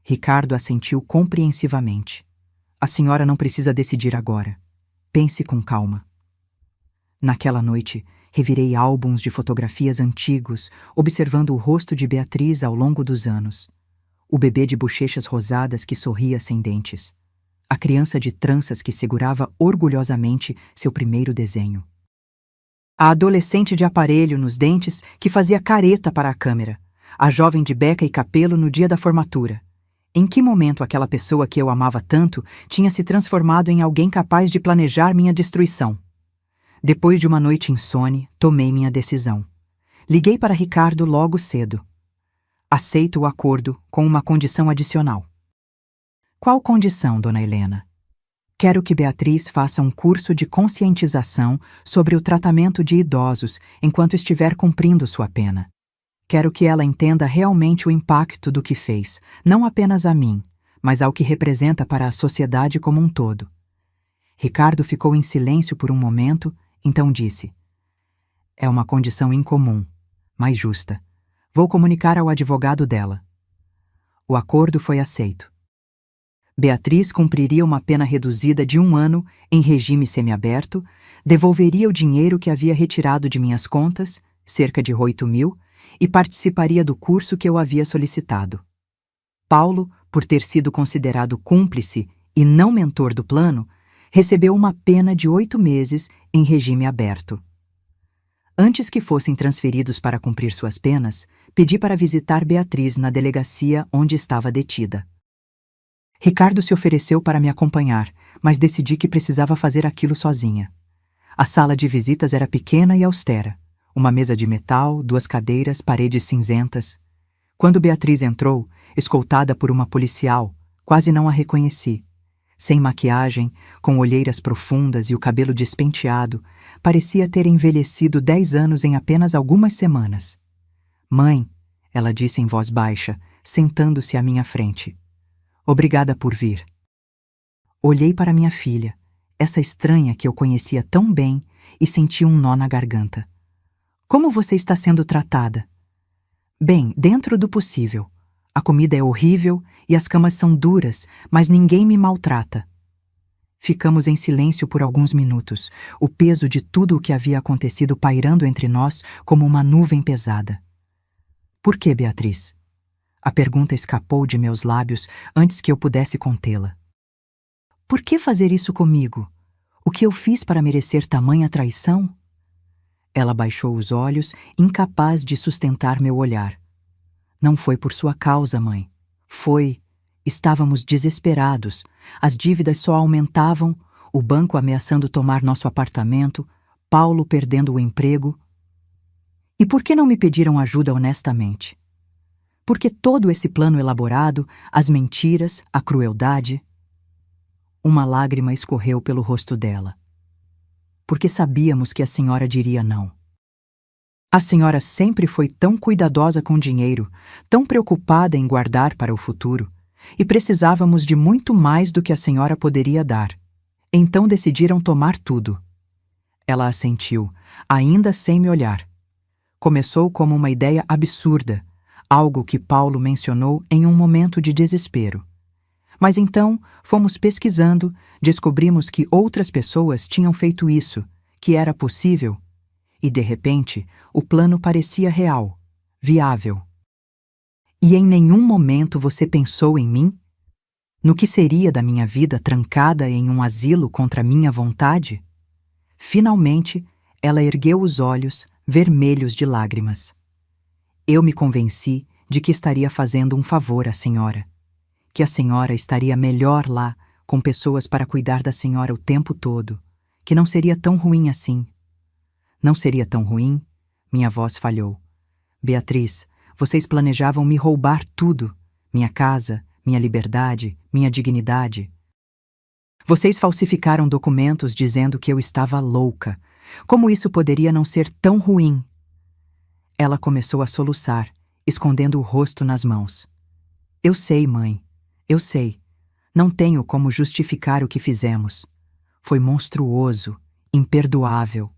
Ricardo assentiu compreensivamente. "A senhora não precisa decidir agora. Pense com calma." Naquela noite, revirei álbuns de fotografias antigos, observando o rosto de Beatriz ao longo dos anos. O bebê de bochechas rosadas que sorria sem dentes. A criança de tranças que segurava orgulhosamente seu primeiro desenho. A adolescente de aparelho nos dentes que fazia careta para a câmera. A jovem de beca e capelo no dia da formatura. Em que momento aquela pessoa que eu amava tanto tinha se transformado em alguém capaz de planejar minha destruição? Depois de uma noite insone, tomei minha decisão. Liguei para Ricardo logo cedo. "Aceito o acordo com uma condição adicional." "Qual condição, dona Helena?" "Quero que Beatriz faça um curso de conscientização sobre o tratamento de idosos enquanto estiver cumprindo sua pena. Quero que ela entenda realmente o impacto do que fez, não apenas a mim, mas ao que representa para a sociedade como um todo." Ricardo ficou em silêncio por um momento, então disse: "É uma condição incomum, mas justa. Vou comunicar ao advogado dela." O acordo foi aceito. Beatriz cumpriria uma pena reduzida de 1 ano em regime semiaberto, devolveria o dinheiro que havia retirado de minhas contas, cerca de 8.000, e participaria do curso que eu havia solicitado. Paulo, por ter sido considerado cúmplice e não mentor do plano, recebeu uma pena de 8 meses em regime aberto. Antes que fossem transferidos para cumprir suas penas, pedi para visitar Beatriz na delegacia onde estava detida. Ricardo se ofereceu para me acompanhar, mas decidi que precisava fazer aquilo sozinha. A sala de visitas era pequena e austera. Uma mesa de metal, 2 cadeiras, paredes cinzentas. Quando Beatriz entrou, escoltada por uma policial, quase não a reconheci. Sem maquiagem, com olheiras profundas e o cabelo despenteado, parecia ter envelhecido 10 anos em apenas algumas semanas. "Mãe", ela disse em voz baixa, sentando-se à minha frente. "Obrigada por vir." Olhei para minha filha, essa estranha que eu conhecia tão bem, e senti um nó na garganta. "Como você está sendo tratada?" "Bem, dentro do possível. A comida é horrível e as camas são duras, mas ninguém me maltrata." Ficamos em silêncio por alguns minutos, o peso de tudo o que havia acontecido pairando entre nós como uma nuvem pesada. "Por que, Beatriz?" A pergunta escapou de meus lábios antes que eu pudesse contê-la. Por que fazer isso comigo? O que eu fiz para merecer tamanha traição? Ela baixou os olhos, incapaz de sustentar meu olhar. Não foi por sua causa, mãe. Foi. Estávamos desesperados. As dívidas só aumentavam, o banco ameaçando tomar nosso apartamento, Paulo perdendo o emprego. E por que não me pediram ajuda honestamente? Por que todo esse plano elaborado, as mentiras, a crueldade? Uma lágrima escorreu pelo rosto dela. Porque sabíamos que a senhora diria não. A senhora sempre foi tão cuidadosa com dinheiro, tão preocupada em guardar para o futuro, e precisávamos de muito mais do que a senhora poderia dar. Então decidiram tomar tudo. Ela assentiu, ainda sem me olhar. Começou como uma ideia absurda, algo que Paulo mencionou em um momento de desespero. Mas então, fomos pesquisando, descobrimos que outras pessoas tinham feito isso, que era possível, e de repente, o plano parecia real, viável. E em nenhum momento você pensou em mim? No que seria da minha vida trancada em um asilo contra minha vontade? Finalmente, ela ergueu os olhos, vermelhos de lágrimas. Eu me convenci de que estaria fazendo um favor à senhora, que a senhora estaria melhor lá, com pessoas para cuidar da senhora o tempo todo, que não seria tão ruim assim. Não seria tão ruim? Minha voz falhou. Beatriz, vocês planejavam me roubar tudo, minha casa, minha liberdade, minha dignidade. Vocês falsificaram documentos dizendo que eu estava louca. Como isso poderia não ser tão ruim? Ela começou a soluçar, escondendo o rosto nas mãos. Eu sei, mãe. Eu sei. Não tenho como justificar o que fizemos. Foi monstruoso, imperdoável.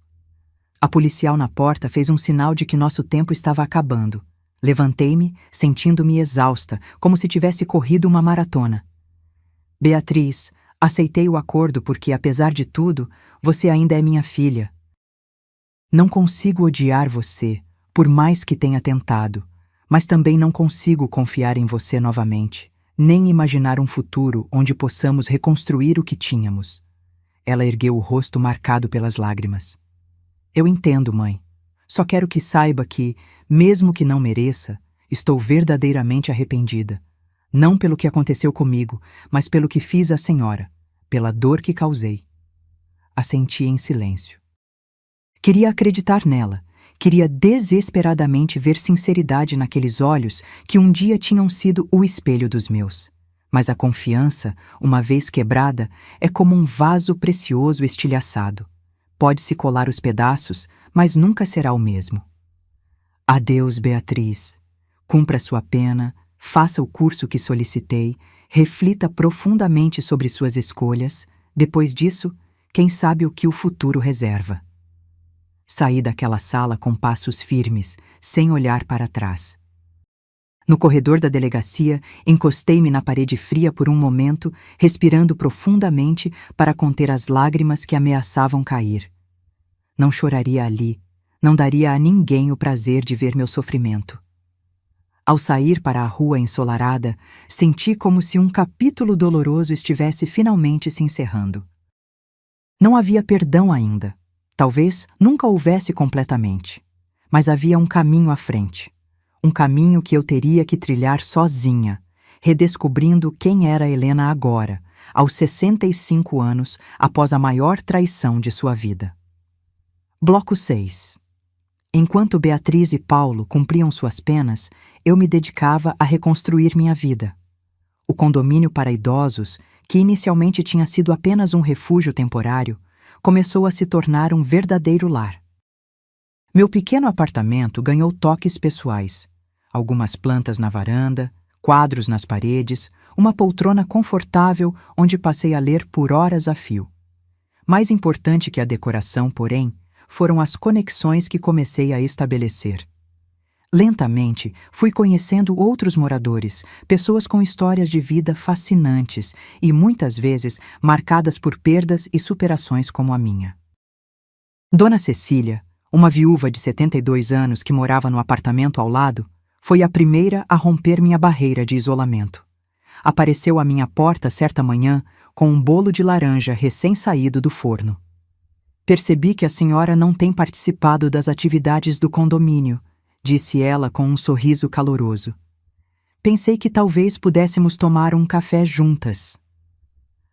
A policial na porta fez um sinal de que nosso tempo estava acabando. Levantei-me, sentindo-me exausta, como se tivesse corrido uma maratona. Beatriz, aceitei o acordo porque, apesar de tudo, você ainda é minha filha. Não consigo odiar você, por mais que tenha tentado, mas também não consigo confiar em você novamente, nem imaginar um futuro onde possamos reconstruir o que tínhamos. Ela ergueu o rosto marcado pelas lágrimas. Eu entendo, mãe. Só quero que saiba que, mesmo que não mereça, estou verdadeiramente arrependida. Não pelo que aconteceu comigo, mas pelo que fiz à senhora, pela dor que causei. Assenti em silêncio. Queria acreditar nela, queria desesperadamente ver sinceridade naqueles olhos que um dia tinham sido o espelho dos meus. Mas a confiança, uma vez quebrada, é como um vaso precioso estilhaçado. Pode-se colar os pedaços, mas nunca será o mesmo. Adeus, Beatriz. Cumpra sua pena, faça o curso que solicitei, reflita profundamente sobre suas escolhas. Depois disso, quem sabe o que o futuro reserva. Saí daquela sala com passos firmes, sem olhar para trás. No corredor da delegacia, encostei-me na parede fria por um momento, respirando profundamente para conter as lágrimas que ameaçavam cair. Não choraria ali, não daria a ninguém o prazer de ver meu sofrimento. Ao sair para a rua ensolarada, senti como se um capítulo doloroso estivesse finalmente se encerrando. Não havia perdão ainda. Talvez nunca houvesse completamente. Mas havia um caminho à frente. Um caminho que eu teria que trilhar sozinha, redescobrindo quem era Helena agora, aos 65 anos, após a maior traição de sua vida. Bloco 6. Enquanto Beatriz e Paulo cumpriam suas penas, eu me dedicava a reconstruir minha vida. O condomínio para idosos, que inicialmente tinha sido apenas um refúgio temporário, começou a se tornar um verdadeiro lar. Meu pequeno apartamento ganhou toques pessoais. Algumas plantas na varanda, quadros nas paredes, uma poltrona confortável onde passei a ler por horas a fio. Mais importante que a decoração, porém, foram as conexões que comecei a estabelecer. Lentamente, fui conhecendo outros moradores, pessoas com histórias de vida fascinantes e, muitas vezes, marcadas por perdas e superações como a minha. Dona Cecília, uma viúva de 72 anos que morava no apartamento ao lado, foi a primeira a romper minha barreira de isolamento. Apareceu à minha porta certa manhã com um bolo de laranja recém-saído do forno. Percebi que a senhora não tem participado das atividades do condomínio, disse ela com um sorriso caloroso. Pensei que talvez pudéssemos tomar um café juntas.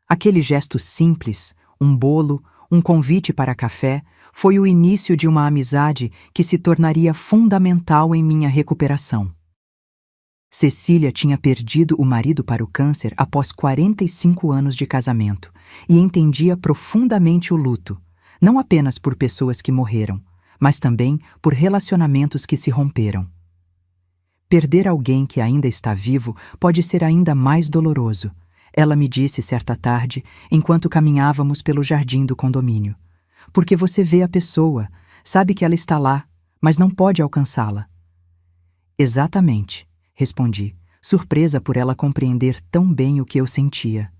Aquele gesto simples, um bolo, um convite para café, foi o início de uma amizade que se tornaria fundamental em minha recuperação. Cecília tinha perdido o marido para o câncer após 45 anos de casamento e entendia profundamente o luto, não apenas por pessoas que morreram, mas também por relacionamentos que se romperam. Perder alguém que ainda está vivo pode ser ainda mais doloroso, ela me disse certa tarde, enquanto caminhávamos pelo jardim do condomínio. Porque você vê a pessoa, sabe que ela está lá, mas não pode alcançá-la. Exatamente, respondi, surpresa por ela compreender tão bem o que eu sentia.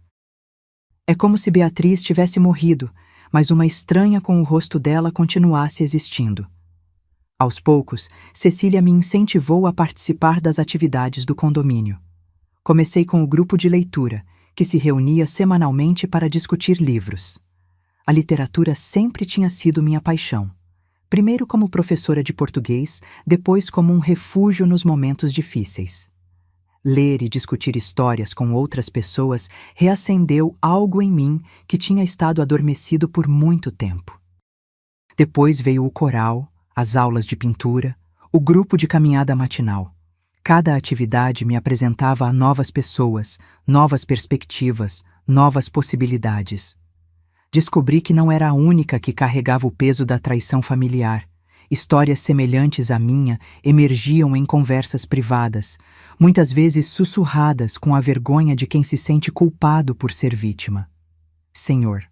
É como se Beatriz tivesse morrido, mas uma estranha com o rosto dela continuasse existindo. Aos poucos, Cecília me incentivou a participar das atividades do condomínio. Comecei com o grupo de leitura, que se reunia semanalmente para discutir livros. A literatura sempre tinha sido minha paixão. Primeiro como professora de português, depois como um refúgio nos momentos difíceis. Ler e discutir histórias com outras pessoas reacendeu algo em mim que tinha estado adormecido por muito tempo. Depois veio o coral, as aulas de pintura, o grupo de caminhada matinal. Cada atividade me apresentava a novas pessoas, novas perspectivas, novas possibilidades. Descobri que não era a única que carregava o peso da traição familiar. Histórias semelhantes à minha emergiam em conversas privadas, muitas vezes sussurradas com a vergonha de quem se sente culpado por ser vítima. Senhor.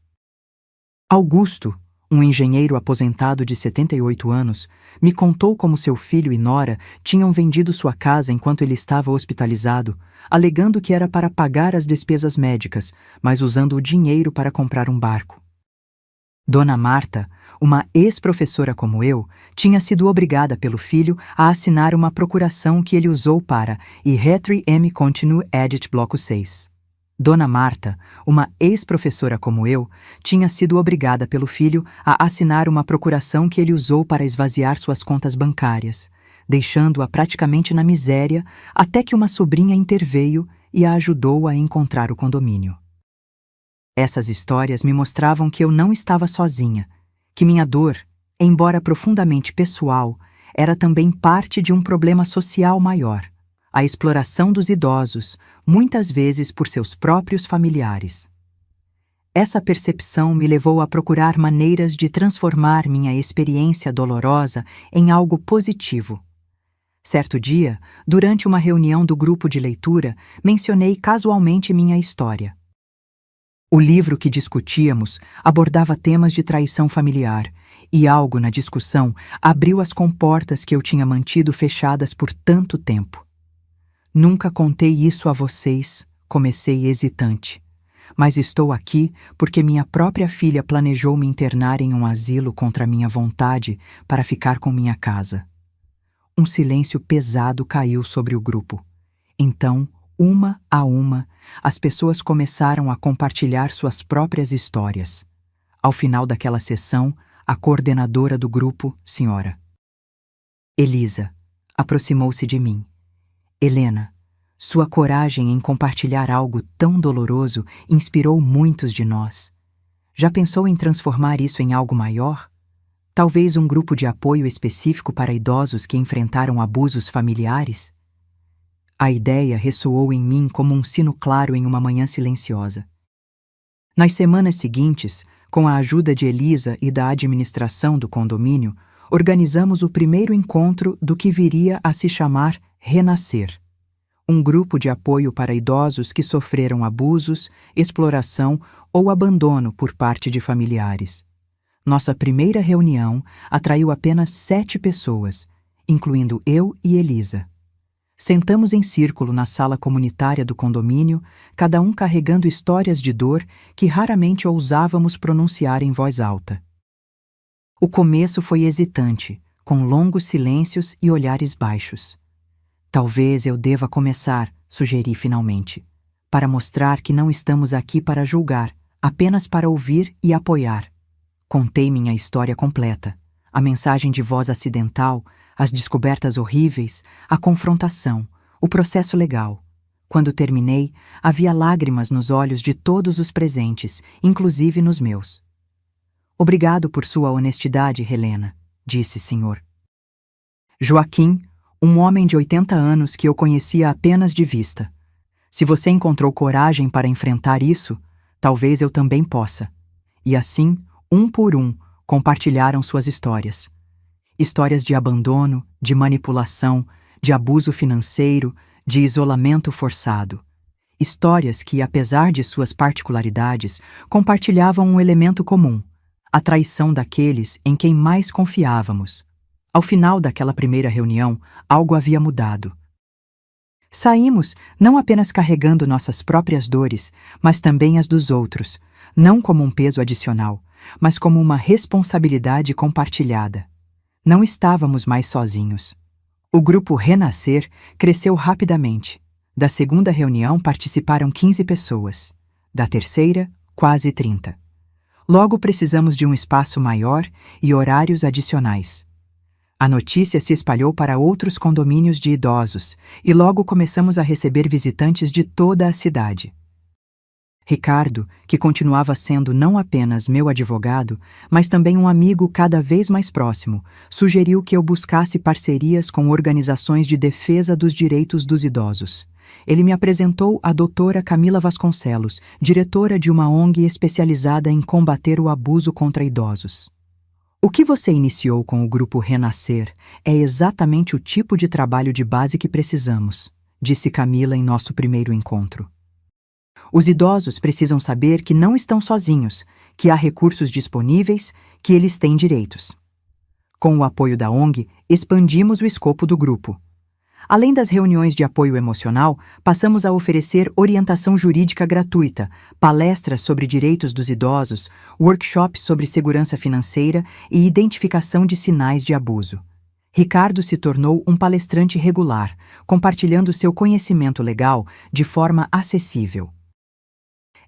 Augusto, um engenheiro aposentado de 78 anos, me contou como seu filho e nora tinham vendido sua casa enquanto ele estava hospitalizado, alegando que era para pagar as despesas médicas, mas usando o dinheiro para comprar um barco. Dona Marta, uma ex-professora como eu, tinha sido obrigada pelo filho a assinar uma procuração que ele usou para e Retri M. Continue Edit Bloco 6. Dona Marta, uma ex-professora como eu, tinha sido obrigada pelo filho a assinar uma procuração que ele usou para esvaziar suas contas bancárias, deixando-a praticamente na miséria até que uma sobrinha interveio e a ajudou a encontrar o condomínio. Essas histórias me mostravam que eu não estava sozinha, que minha dor, embora profundamente pessoal, era também parte de um problema social maior. A exploração dos idosos, muitas vezes por seus próprios familiares. Essa percepção me levou a procurar maneiras de transformar minha experiência dolorosa em algo positivo. Certo dia, durante uma reunião do grupo de leitura, mencionei casualmente minha história. O livro que discutíamos abordava temas de traição familiar, e algo na discussão abriu as comportas que eu tinha mantido fechadas por tanto tempo. Nunca contei isso a vocês, comecei hesitante. Mas estou aqui porque minha própria filha planejou me internar em um asilo contra minha vontade para ficar com minha casa. Um silêncio pesado caiu sobre o grupo. Então, uma a uma, as pessoas começaram a compartilhar suas próprias histórias. Ao final daquela sessão, a coordenadora do grupo, Sra. Elisa, aproximou-se de mim. Helena, sua coragem em compartilhar algo tão doloroso inspirou muitos de nós. Já pensou em transformar isso em algo maior? Talvez um grupo de apoio específico para idosos que enfrentaram abusos familiares? A ideia ressoou em mim como um sino claro em uma manhã silenciosa. Nas semanas seguintes, com a ajuda de Elisa e da administração do condomínio, organizamos o primeiro encontro do que viria a se chamar Renascer. Um grupo de apoio para idosos que sofreram abusos, exploração ou abandono por parte de familiares. Nossa primeira reunião atraiu apenas 7 pessoas, incluindo eu e Elisa. Sentamos em círculo na sala comunitária do condomínio, cada um carregando histórias de dor que raramente ousávamos pronunciar em voz alta. O começo foi hesitante, com longos silêncios e olhares baixos. Talvez eu deva começar, sugeri finalmente. para mostrar que não estamos aqui para julgar, apenas para ouvir e apoiar. Contei minha história completa, a mensagem de voz acidental, as descobertas horríveis, a confrontação, o processo legal. Quando terminei, havia lágrimas nos olhos de todos os presentes, inclusive nos meus. Obrigado por sua honestidade, Helena, disse Sr. Joaquim, um homem de 80 anos que eu conhecia apenas de vista. Se você encontrou coragem para enfrentar isso, talvez eu também possa. E assim, um por um, compartilharam suas histórias. Histórias de abandono, de manipulação, de abuso financeiro, de isolamento forçado. Histórias que, apesar de suas particularidades, compartilhavam um elemento comum: a traição daqueles em quem mais confiávamos. Ao final daquela primeira reunião, algo havia mudado. Saímos não apenas carregando nossas próprias dores, mas também as dos outros, não como um peso adicional, mas como uma responsabilidade compartilhada. Não estávamos mais sozinhos. O grupo Renascer cresceu rapidamente. Da segunda reunião participaram 15 pessoas. Da terceira, quase 30. Logo precisamos de um espaço maior e horários adicionais. A notícia se espalhou para outros condomínios de idosos e logo começamos a receber visitantes de toda a cidade. Ricardo, que continuava sendo não apenas meu advogado, mas também um amigo cada vez mais próximo, sugeriu que eu buscasse parcerias com organizações de defesa dos direitos dos idosos. Ele me apresentou a doutora Camila Vasconcelos, diretora de uma ONG especializada em combater o abuso contra idosos. O que você iniciou com o grupo Renascer é exatamente o tipo de trabalho de base que precisamos, disse Camila em nosso primeiro encontro. Os idosos precisam saber que não estão sozinhos, que há recursos disponíveis, que eles têm direitos. Com o apoio da ONG, expandimos o escopo do grupo. Além das reuniões de apoio emocional, passamos a oferecer orientação jurídica gratuita, palestras sobre direitos dos idosos, workshops sobre segurança financeira e identificação de sinais de abuso. Ricardo se tornou um palestrante regular, compartilhando seu conhecimento legal de forma acessível.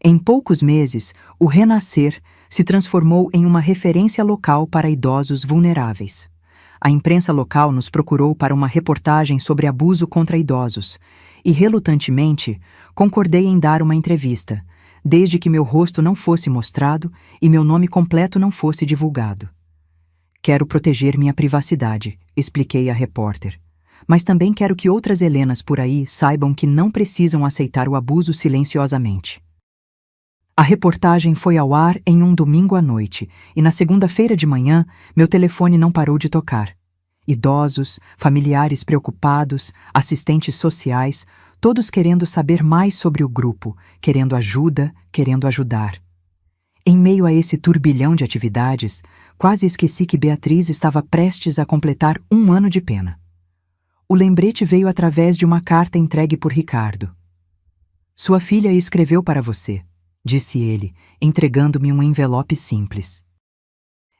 Em poucos meses, o Renascer se transformou em uma referência local para idosos vulneráveis. A imprensa local nos procurou para uma reportagem sobre abuso contra idosos e, relutantemente, concordei em dar uma entrevista, desde que meu rosto não fosse mostrado e meu nome completo não fosse divulgado. Quero proteger minha privacidade, expliquei à repórter. Mas também quero que outras Helenas por aí saibam que não precisam aceitar o abuso silenciosamente. A reportagem foi ao ar em um domingo à noite e na segunda-feira de manhã meu telefone não parou de tocar. Idosos, familiares preocupados, assistentes sociais, todos querendo saber mais sobre o grupo, querendo ajuda, querendo ajudar. Em meio a esse turbilhão de atividades, quase esqueci que Beatriz estava prestes a completar 1 ano de pena. O lembrete veio através de uma carta entregue por Ricardo. Sua filha escreveu para você, disse ele, entregando-me um envelope simples.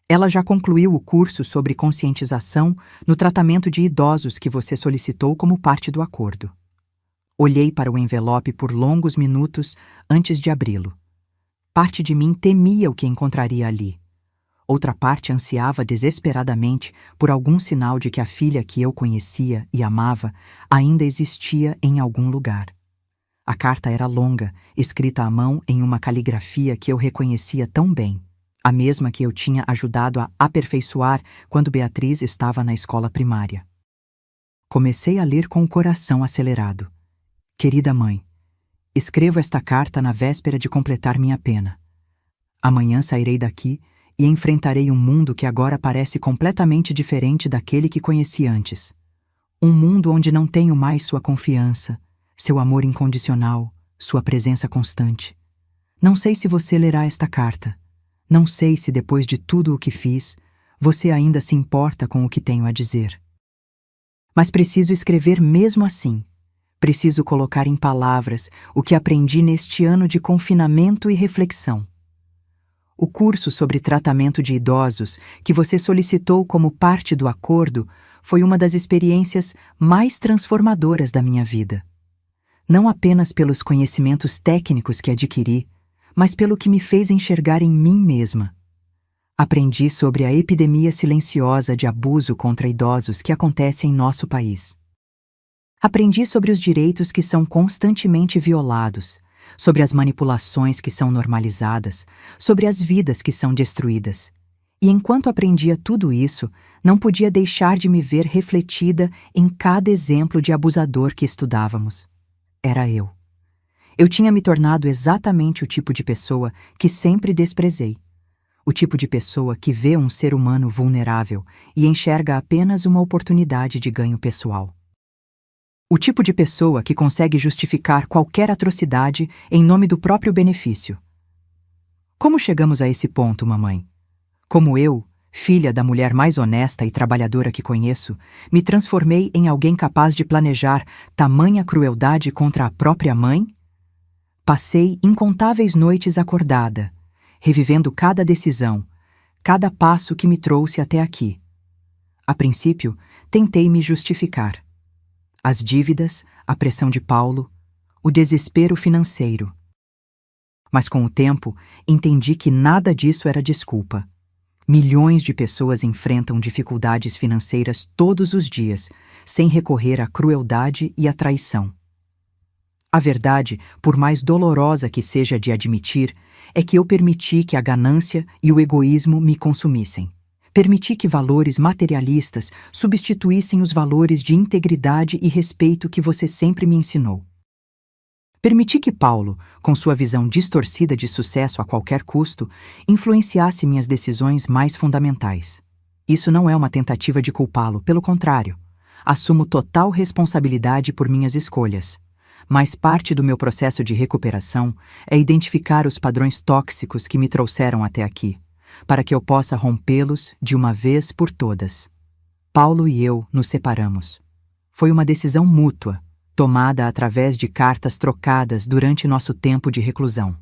Ela já concluiu o curso sobre conscientização no tratamento de idosos que você solicitou como parte do acordo. Olhei para o envelope por longos minutos antes de abri-lo. Parte de mim temia o que encontraria ali. Outra parte ansiava desesperadamente por algum sinal de que a filha que eu conhecia e amava ainda existia em algum lugar. A carta era longa, escrita à mão em uma caligrafia que eu reconhecia tão bem, a mesma que eu tinha ajudado a aperfeiçoar quando Beatriz estava na escola primária. Comecei a ler com o coração acelerado. Querida mãe, escrevo esta carta na véspera de completar minha pena. Amanhã sairei daqui e enfrentarei um mundo que agora parece completamente diferente daquele que conheci antes. Um mundo onde não tenho mais sua confiança, seu amor incondicional, sua presença constante. Não sei se você lerá esta carta. Não sei se, depois de tudo o que fiz, você ainda se importa com o que tenho a dizer. Mas preciso escrever mesmo assim. Preciso colocar em palavras o que aprendi neste ano de confinamento e reflexão. O curso sobre tratamento de idosos que você solicitou como parte do acordo foi uma das experiências mais transformadoras da minha vida. não apenas pelos conhecimentos técnicos que adquiri, mas pelo que me fez enxergar em mim mesma. Aprendi sobre a epidemia silenciosa de abuso contra idosos que acontece em nosso país. Aprendi sobre os direitos que são constantemente violados, sobre as manipulações que são normalizadas, sobre as vidas que são destruídas. E enquanto aprendia tudo isso, não podia deixar de me ver refletida em cada exemplo de abusador que estudávamos. Era eu. Eu tinha me tornado exatamente o tipo de pessoa que sempre desprezei. O tipo de pessoa que vê um ser humano vulnerável e enxerga apenas uma oportunidade de ganho pessoal. O tipo de pessoa que consegue justificar qualquer atrocidade em nome do próprio benefício. Como chegamos a esse ponto, mamãe? Como eu, filha da mulher mais honesta e trabalhadora que conheço, me transformei em alguém capaz de planejar tamanha crueldade contra a própria mãe? Passei incontáveis noites acordada, revivendo cada decisão, cada passo que me trouxe até aqui. A princípio, tentei me justificar. As dívidas, a pressão de Paulo, o desespero financeiro. Mas com o tempo, entendi que nada disso era desculpa. Milhões de pessoas enfrentam dificuldades financeiras todos os dias, sem recorrer à crueldade e à traição. A verdade, por mais dolorosa que seja de admitir, é que eu permiti que a ganância e o egoísmo me consumissem. Permiti que valores materialistas substituíssem os valores de integridade e respeito que você sempre me ensinou. Permiti que Paulo, com sua visão distorcida de sucesso a qualquer custo, influenciasse minhas decisões mais fundamentais. Isso não é uma tentativa de culpá-lo, pelo contrário. Assumo total responsabilidade por minhas escolhas. Mas parte do meu processo de recuperação é identificar os padrões tóxicos que me trouxeram até aqui, para que eu possa rompê-los de uma vez por todas. Paulo e eu nos separamos. Foi uma decisão mútua, tomada através de cartas trocadas durante nosso tempo de reclusão.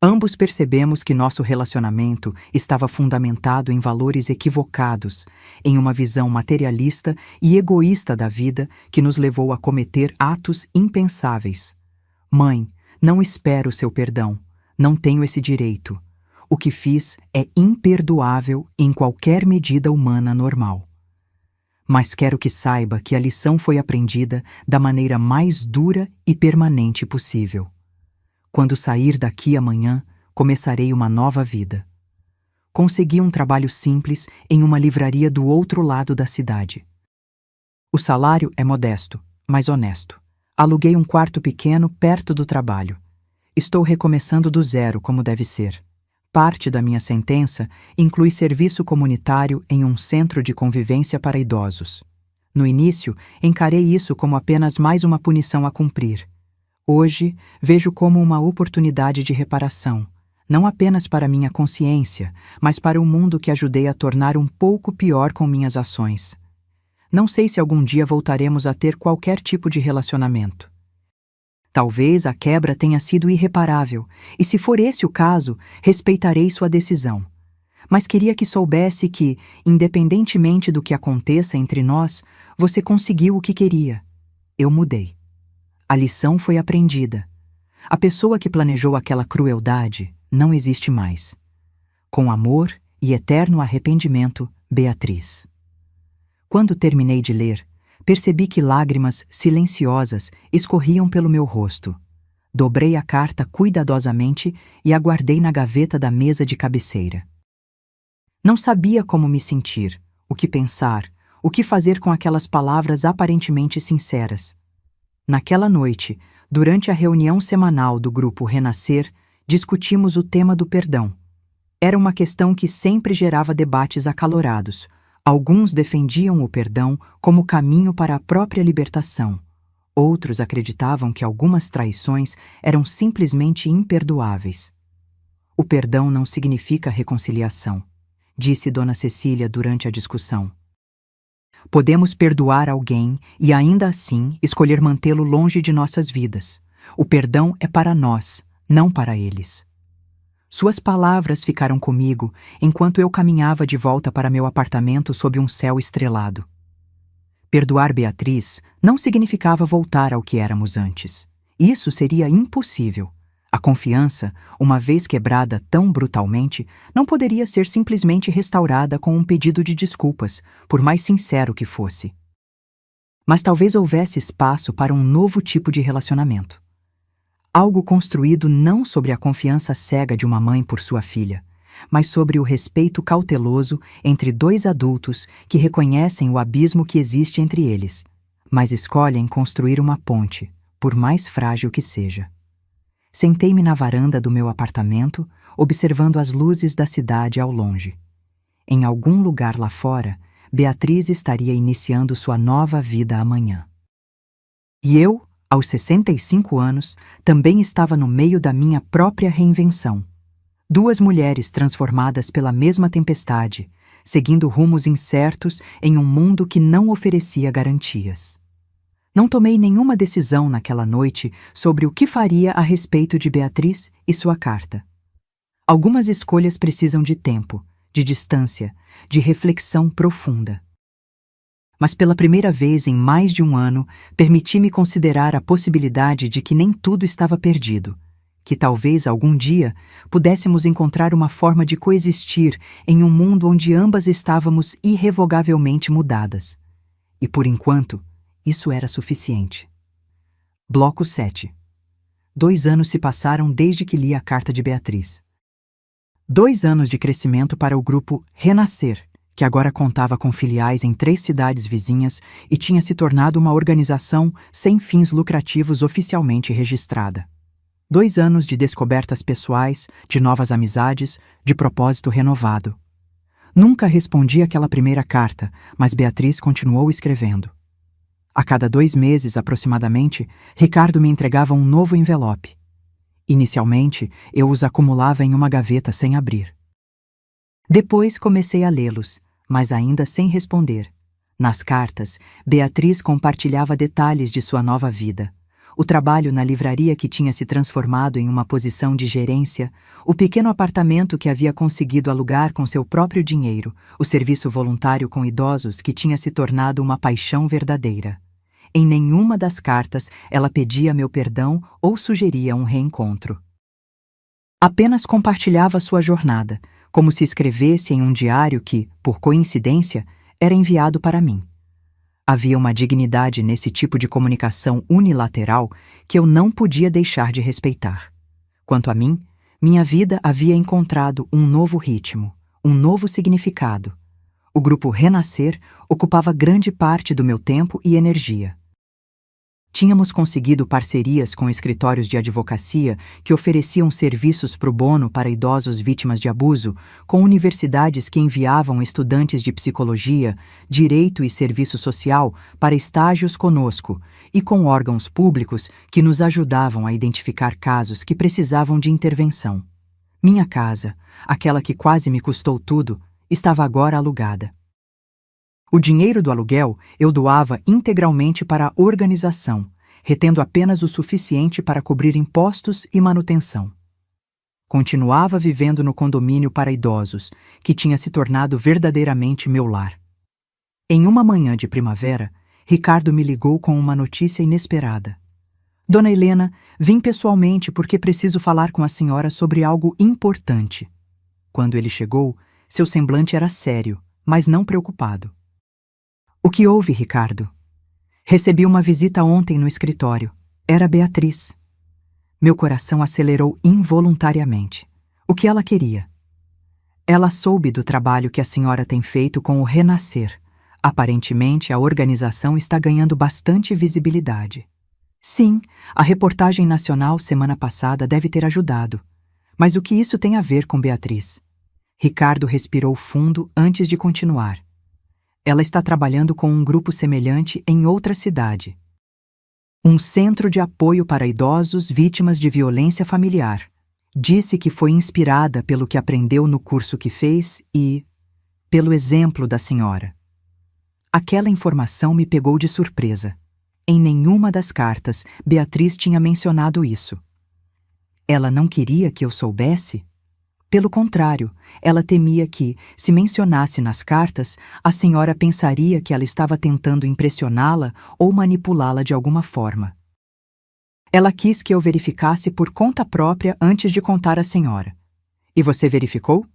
Ambos percebemos que nosso relacionamento estava fundamentado em valores equivocados, em uma visão materialista e egoísta da vida que nos levou a cometer atos impensáveis. Mãe, não espero seu perdão. Não tenho esse direito. O que fiz é imperdoável em qualquer medida humana normal. Mas quero que saiba que a lição foi aprendida da maneira mais dura e permanente possível. Quando sair daqui amanhã, começarei uma nova vida. Consegui um trabalho simples em uma livraria do outro lado da cidade. O salário é modesto, mas honesto. Aluguei um quarto pequeno perto do trabalho. Estou recomeçando do zero, como deve ser. Parte da minha sentença inclui serviço comunitário em um centro de convivência para idosos. No início, encarei isso como apenas mais uma punição a cumprir. Hoje, vejo como uma oportunidade de reparação, não apenas para minha consciência, mas para o mundo que ajudei a tornar um pouco pior com minhas ações. Não sei se algum dia voltaremos a ter qualquer tipo de relacionamento. Talvez a quebra tenha sido irreparável, e se for esse o caso, respeitarei sua decisão. Mas queria que soubesse que, independentemente do que aconteça entre nós, você conseguiu o que queria. Eu mudei. A lição foi aprendida. A pessoa que planejou aquela crueldade não existe mais. Com amor e eterno arrependimento, Beatriz. Quando terminei de ler, percebi que lágrimas silenciosas escorriam pelo meu rosto. Dobrei a carta cuidadosamente e a guardei na gaveta da mesa de cabeceira. Não sabia como me sentir, o que pensar, o que fazer com aquelas palavras aparentemente sinceras. Naquela noite, durante a reunião semanal do grupo Renascer, discutimos o tema do perdão. Era uma questão que sempre gerava debates acalorados. Alguns defendiam o perdão como caminho para a própria libertação. Outros acreditavam que algumas traições eram simplesmente imperdoáveis. O perdão não significa reconciliação, disse Dona Cecília durante a discussão. Podemos perdoar alguém e ainda assim escolher mantê-lo longe de nossas vidas. O perdão é para nós, não para eles. Suas palavras ficaram comigo enquanto eu caminhava de volta para meu apartamento sob um céu estrelado. Perdoar Beatriz não significava voltar ao que éramos antes. Isso seria impossível. A confiança, uma vez quebrada tão brutalmente, não poderia ser simplesmente restaurada com um pedido de desculpas, por mais sincero que fosse. Mas talvez houvesse espaço para um novo tipo de relacionamento. Algo construído não sobre a confiança cega de uma mãe por sua filha, mas sobre o respeito cauteloso entre dois adultos que reconhecem o abismo que existe entre eles, mas escolhem construir uma ponte, por mais frágil que seja. Sentei-me na varanda do meu apartamento, observando as luzes da cidade ao longe. Em algum lugar lá fora, Beatriz estaria iniciando sua nova vida amanhã. E eu, aos 65 anos, também estava no meio da minha própria reinvenção. Duas mulheres transformadas pela mesma tempestade, seguindo rumos incertos em um mundo que não oferecia garantias. Não tomei nenhuma decisão naquela noite sobre o que faria a respeito de Beatriz e sua carta. Algumas escolhas precisam de tempo, de distância, de reflexão profunda. Mas pela primeira vez em mais de um ano, permiti-me considerar a possibilidade de que nem tudo estava perdido, que talvez algum dia pudéssemos encontrar uma forma de coexistir em um mundo onde ambas estávamos irrevogavelmente mudadas. E por enquanto, isso era suficiente. Bloco 7. 2 anos se passaram desde que li a carta de Beatriz. 2 anos de crescimento para o grupo Renascer, que agora contava com filiais em 3 cidades vizinhas e tinha se tornado uma organização sem fins lucrativos oficialmente registrada. 2 anos de descobertas pessoais, de novas amizades, de propósito renovado. Nunca respondi àquela primeira carta, mas Beatriz continuou escrevendo. A cada 2 meses, aproximadamente, Ricardo me entregava um novo envelope. Inicialmente, eu os acumulava em uma gaveta sem abrir. Depois comecei a lê-los, mas ainda sem responder. Nas cartas, Beatriz compartilhava detalhes de sua nova vida. O trabalho na livraria que tinha se transformado em uma posição de gerência, o pequeno apartamento que havia conseguido alugar com seu próprio dinheiro, o serviço voluntário com idosos que tinha se tornado uma paixão verdadeira. Em nenhuma das cartas ela pedia meu perdão ou sugeria um reencontro. Apenas compartilhava sua jornada, como se escrevesse em um diário que, por coincidência, era enviado para mim. Havia uma dignidade nesse tipo de comunicação unilateral que eu não podia deixar de respeitar. Quanto a mim, minha vida havia encontrado um novo ritmo, um novo significado. O grupo Renascer ocupava grande parte do meu tempo e energia. Tínhamos conseguido parcerias com escritórios de advocacia que ofereciam serviços pro bono para idosos vítimas de abuso, com universidades que enviavam estudantes de psicologia, direito e serviço social para estágios conosco, e com órgãos públicos que nos ajudavam a identificar casos que precisavam de intervenção. Minha casa, aquela que quase me custou tudo, estava agora alugada. O dinheiro do aluguel eu doava integralmente para a organização, retendo apenas o suficiente para cobrir impostos e manutenção. Continuava vivendo no condomínio para idosos, que tinha se tornado verdadeiramente meu lar. Em uma manhã de primavera, Ricardo me ligou com uma notícia inesperada. Dona Helena, vim pessoalmente porque preciso falar com a senhora sobre algo importante. Quando ele chegou, seu semblante era sério, mas não preocupado. O que houve, Ricardo? Recebi uma visita ontem no escritório. Era Beatriz. Meu coração acelerou involuntariamente. O que ela queria? Ela soube do trabalho que a senhora tem feito com o Renascer. Aparentemente, a organização está ganhando bastante visibilidade. Sim, a reportagem nacional semana passada deve ter ajudado. Mas o que isso tem a ver com Beatriz? Ricardo respirou fundo antes de continuar. Ela está trabalhando com um grupo semelhante em outra cidade. Um centro de apoio para idosos vítimas de violência familiar. Disse que foi inspirada pelo que aprendeu no curso que fez e pelo exemplo da senhora. Aquela informação me pegou de surpresa. Em nenhuma das cartas, Beatriz tinha mencionado isso. Ela não queria que eu soubesse? Pelo contrário, ela temia que, se mencionasse nas cartas, a senhora pensaria que ela estava tentando impressioná-la ou manipulá-la de alguma forma. Ela quis que eu verificasse por conta própria antes de contar à senhora. E você verificou?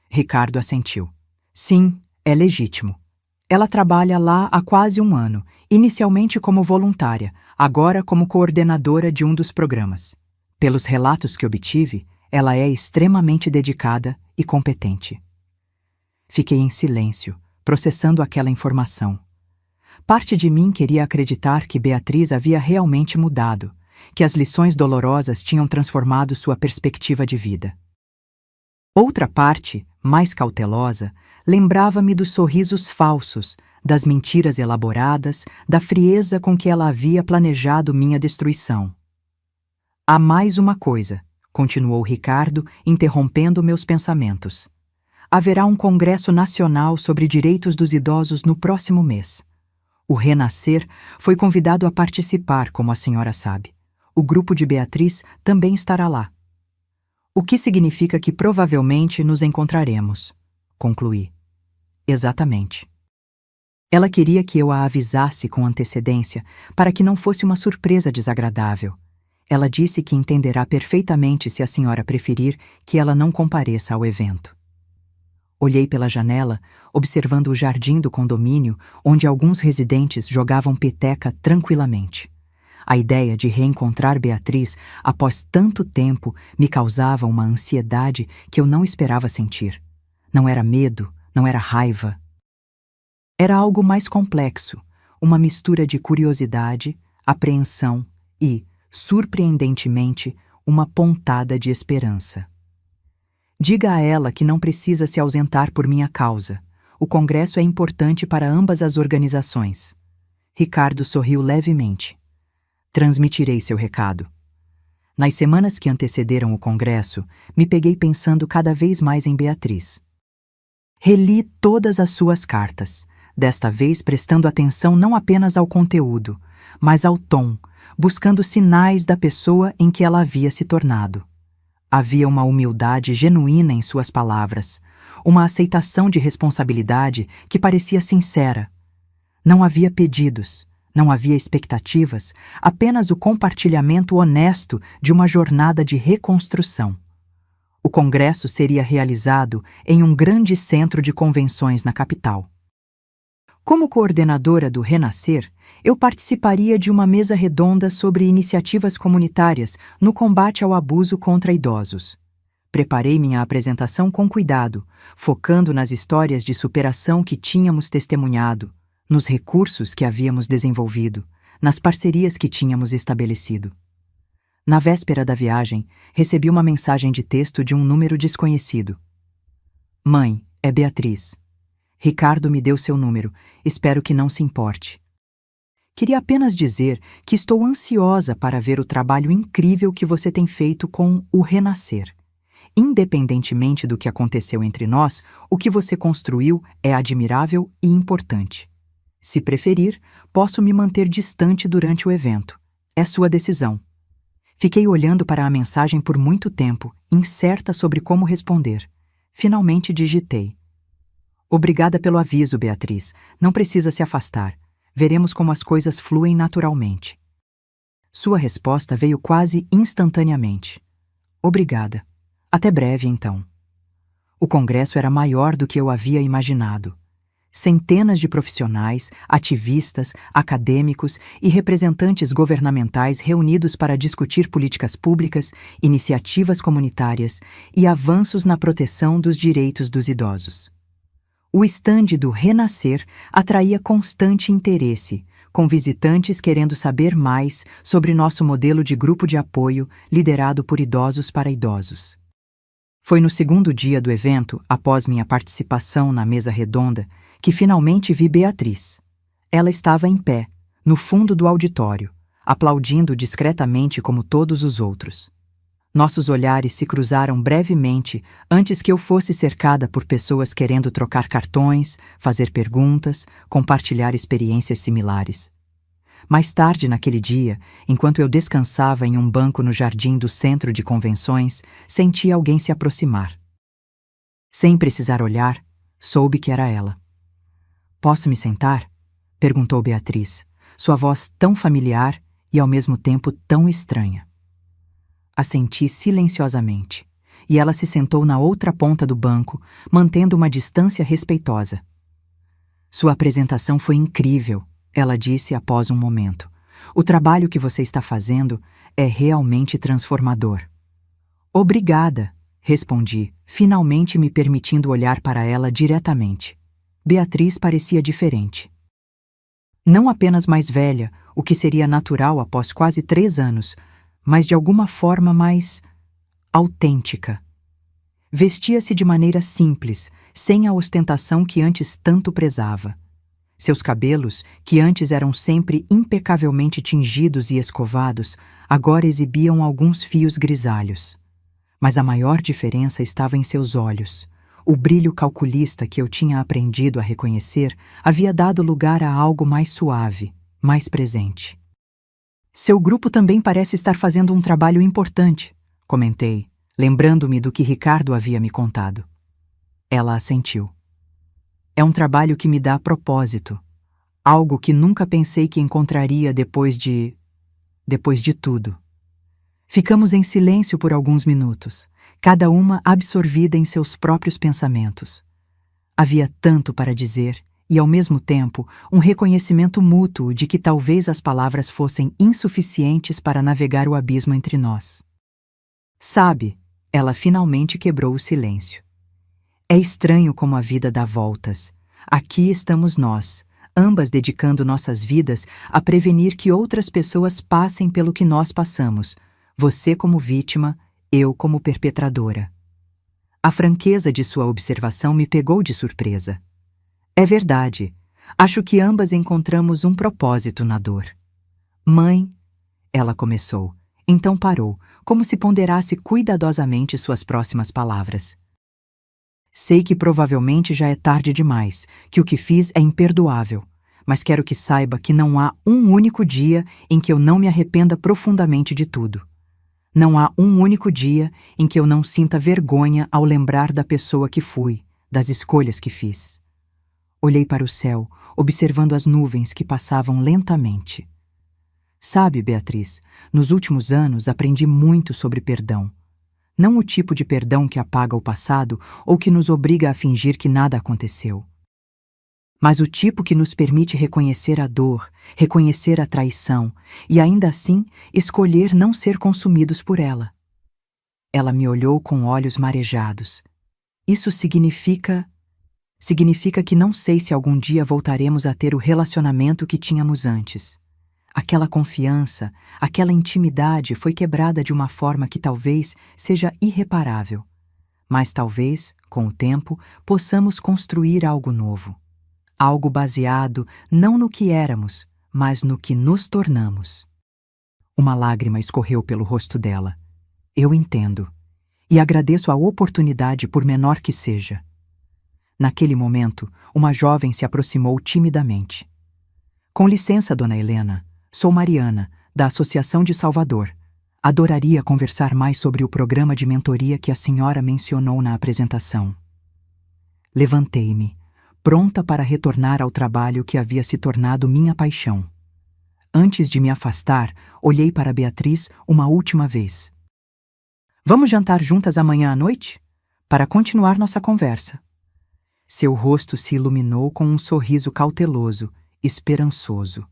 Ricardo assentiu. Sim, é legítimo. Ela trabalha lá há quase um ano, inicialmente como voluntária, agora como coordenadora de um dos programas. Pelos relatos que obtive, ela é extremamente dedicada e competente. Fiquei em silêncio, processando aquela informação. Parte de mim queria acreditar que Beatriz havia realmente mudado, que as lições dolorosas tinham transformado sua perspectiva de vida. Outra parte, mais cautelosa, lembrava-me dos sorrisos falsos, das mentiras elaboradas, da frieza com que ela havia planejado minha destruição. Há mais uma coisa, continuou Ricardo, interrompendo meus pensamentos. Haverá um congresso nacional sobre direitos dos idosos no próximo mês. O Renascer foi convidado a participar, como a senhora sabe. O grupo de Beatriz também estará lá. O que significa que provavelmente nos encontraremos, concluí. Exatamente. Ela queria que eu a avisasse com antecedência para que não fosse uma surpresa desagradável. Ela disse que entenderá perfeitamente se a senhora preferir que ela não compareça ao evento. Olhei pela janela, observando o jardim do condomínio, onde alguns residentes jogavam peteca tranquilamente. A ideia de reencontrar Beatriz após tanto tempo me causava uma ansiedade que eu não esperava sentir. Não era medo, não era raiva. Era algo mais complexo, uma mistura de curiosidade, apreensão e, surpreendentemente, uma pontada de esperança. Diga a ela que não precisa se ausentar por minha causa. O congresso é importante para ambas as organizações. Ricardo sorriu levemente. Transmitirei seu recado. Nas semanas que antecederam o congresso, me peguei pensando cada vez mais em Beatriz. Reli todas as suas cartas, desta vez prestando atenção não apenas ao conteúdo, mas ao tom, buscando sinais da pessoa em que ela havia se tornado. Havia uma humildade genuína em suas palavras, uma aceitação de responsabilidade que parecia sincera. Não havia pedidos, não havia expectativas, apenas o compartilhamento honesto de uma jornada de reconstrução. O congresso seria realizado em um grande centro de convenções na capital. Como coordenadora do Renascer, eu participaria de uma mesa redonda sobre iniciativas comunitárias no combate ao abuso contra idosos. Preparei minha apresentação com cuidado, focando nas histórias de superação que tínhamos testemunhado, nos recursos que havíamos desenvolvido, nas parcerias que tínhamos estabelecido. Na véspera da viagem, recebi uma mensagem de texto de um número desconhecido. Mãe, é Beatriz. Ricardo me deu seu número, espero que não se importe. Queria apenas dizer que estou ansiosa para ver o trabalho incrível que você tem feito com o Renascer. Independentemente do que aconteceu entre nós, o que você construiu é admirável e importante. Se preferir, posso me manter distante durante o evento. É sua decisão. Fiquei olhando para a mensagem por muito tempo, incerta sobre como responder. Finalmente digitei. Obrigada pelo aviso, Beatriz. Não precisa se afastar. Veremos como as coisas fluem naturalmente. Sua resposta veio quase instantaneamente. Obrigada. Até breve, então. O congresso era maior do que eu havia imaginado. Centenas de profissionais, ativistas, acadêmicos e representantes governamentais reunidos para discutir políticas públicas, iniciativas comunitárias e avanços na proteção dos direitos dos idosos. O estande do Renascer atraía constante interesse, com visitantes querendo saber mais sobre nosso modelo de grupo de apoio liderado por idosos para idosos. Foi no segundo dia do evento, após minha participação na mesa redonda, que finalmente vi Beatriz. Ela estava em pé, no fundo do auditório, aplaudindo discretamente como todos os outros. Nossos olhares se cruzaram brevemente antes que eu fosse cercada por pessoas querendo trocar cartões, fazer perguntas, compartilhar experiências similares. Mais tarde naquele dia, enquanto eu descansava em um banco no jardim do centro de convenções, senti alguém se aproximar. Sem precisar olhar, soube que era ela. Posso me sentar? Perguntou Beatriz, sua voz tão familiar e ao mesmo tempo tão estranha. Assenti silenciosamente, e ela se sentou na outra ponta do banco, mantendo uma distância respeitosa. Sua apresentação foi incrível, ela disse após um momento. O trabalho que você está fazendo é realmente transformador. Obrigada, respondi, finalmente me permitindo olhar para ela diretamente. Beatriz parecia diferente. Não apenas mais velha, o que seria natural após quase 3 anos, mas de alguma forma mais autêntica. Vestia-se de maneira simples, sem a ostentação que antes tanto prezava. Seus cabelos, que antes eram sempre impecavelmente tingidos e escovados, agora exibiam alguns fios grisalhos. Mas a maior diferença estava em seus olhos. O brilho calculista que eu tinha aprendido a reconhecer havia dado lugar a algo mais suave, mais presente. Seu grupo também parece estar fazendo um trabalho importante, comentei, lembrando-me do que Ricardo havia me contado. Ela assentiu. É um trabalho que me dá propósito, algo que nunca pensei que encontraria depois de tudo. Ficamos em silêncio por alguns minutos, cada uma absorvida em seus próprios pensamentos. Havia tanto para dizer e, ao mesmo tempo, um reconhecimento mútuo de que talvez as palavras fossem insuficientes para navegar o abismo entre nós. Sabe, ela finalmente quebrou o silêncio. É estranho como a vida dá voltas. Aqui estamos nós, ambas dedicando nossas vidas a prevenir que outras pessoas passem pelo que nós passamos, você como vítima, eu como perpetradora. A franqueza de sua observação me pegou de surpresa. É verdade. Acho que ambas encontramos um propósito na dor. Mãe, ela começou, então parou, como se ponderasse cuidadosamente suas próximas palavras. Sei que provavelmente já é tarde demais, que o que fiz é imperdoável, mas quero que saiba que não há um único dia em que eu não me arrependa profundamente de tudo. Não há um único dia em que eu não sinta vergonha ao lembrar da pessoa que fui, das escolhas que fiz. Olhei para o céu, observando as nuvens que passavam lentamente. Sabe, Beatriz, nos últimos anos aprendi muito sobre perdão. Não o tipo de perdão que apaga o passado ou que nos obriga a fingir que nada aconteceu. Mas o tipo que nos permite reconhecer a dor, reconhecer a traição e, ainda assim, escolher não ser consumidos por ela. Ela me olhou com olhos marejados. Isso significa que não sei se algum dia voltaremos a ter o relacionamento que tínhamos antes. Aquela confiança, aquela intimidade foi quebrada de uma forma que talvez seja irreparável. Mas talvez, com o tempo, possamos construir algo novo. Algo baseado não no que éramos, mas no que nos tornamos. Uma lágrima escorreu pelo rosto dela. Eu entendo. E agradeço a oportunidade, por menor que seja. Naquele momento, uma jovem se aproximou timidamente. Com licença, dona Helena. Sou Mariana, da Associação de Salvador. Adoraria conversar mais sobre o programa de mentoria que a senhora mencionou na apresentação. Levantei-me, pronta para retornar ao trabalho que havia se tornado minha paixão. Antes de me afastar, olhei para Beatriz uma última vez. Vamos jantar juntas amanhã à noite? Para continuar nossa conversa. Seu rosto se iluminou com um sorriso cauteloso, esperançoso.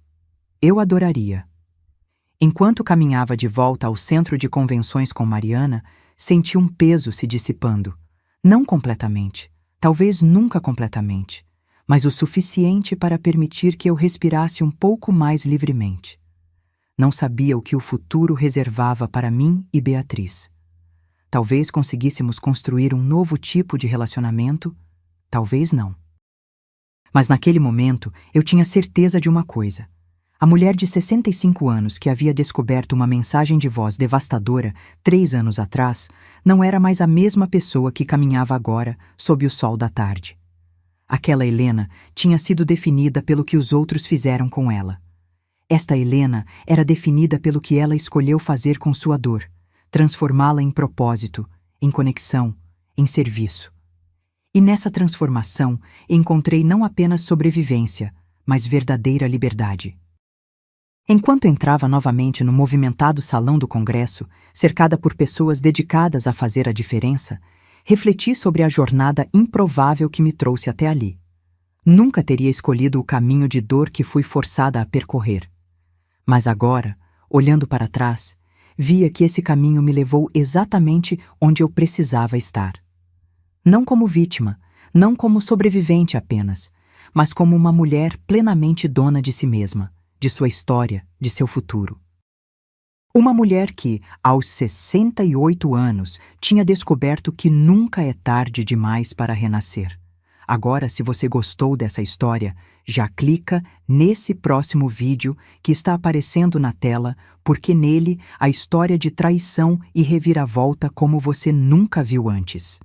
Eu adoraria. Enquanto caminhava de volta ao centro de convenções com Mariana, senti um peso se dissipando. Não completamente, talvez nunca completamente, mas o suficiente para permitir que eu respirasse um pouco mais livremente. Não sabia o que o futuro reservava para mim e Beatriz. Talvez conseguíssemos construir um novo tipo de relacionamento, talvez não. Mas naquele momento eu tinha certeza de uma coisa. A mulher de 65 anos que havia descoberto uma mensagem de voz devastadora 3 anos atrás não era mais a mesma pessoa que caminhava agora sob o sol da tarde. Aquela Helena tinha sido definida pelo que os outros fizeram com ela. Esta Helena era definida pelo que ela escolheu fazer com sua dor, transformá-la em propósito, em conexão, em serviço. E nessa transformação encontrei não apenas sobrevivência, mas verdadeira liberdade. Enquanto entrava novamente no movimentado salão do Congresso, cercada por pessoas dedicadas a fazer a diferença, refleti sobre a jornada improvável que me trouxe até ali. Nunca teria escolhido o caminho de dor que fui forçada a percorrer. Mas agora, olhando para trás, via que esse caminho me levou exatamente onde eu precisava estar. Não como vítima, não como sobrevivente apenas, mas como uma mulher plenamente dona de si mesma, de sua história, de seu futuro. Uma mulher que, aos 68 anos, tinha descoberto que nunca é tarde demais para renascer. Agora, se você gostou dessa história, já clica nesse próximo vídeo que está aparecendo na tela, porque nele a história de traição e reviravolta como você nunca viu antes.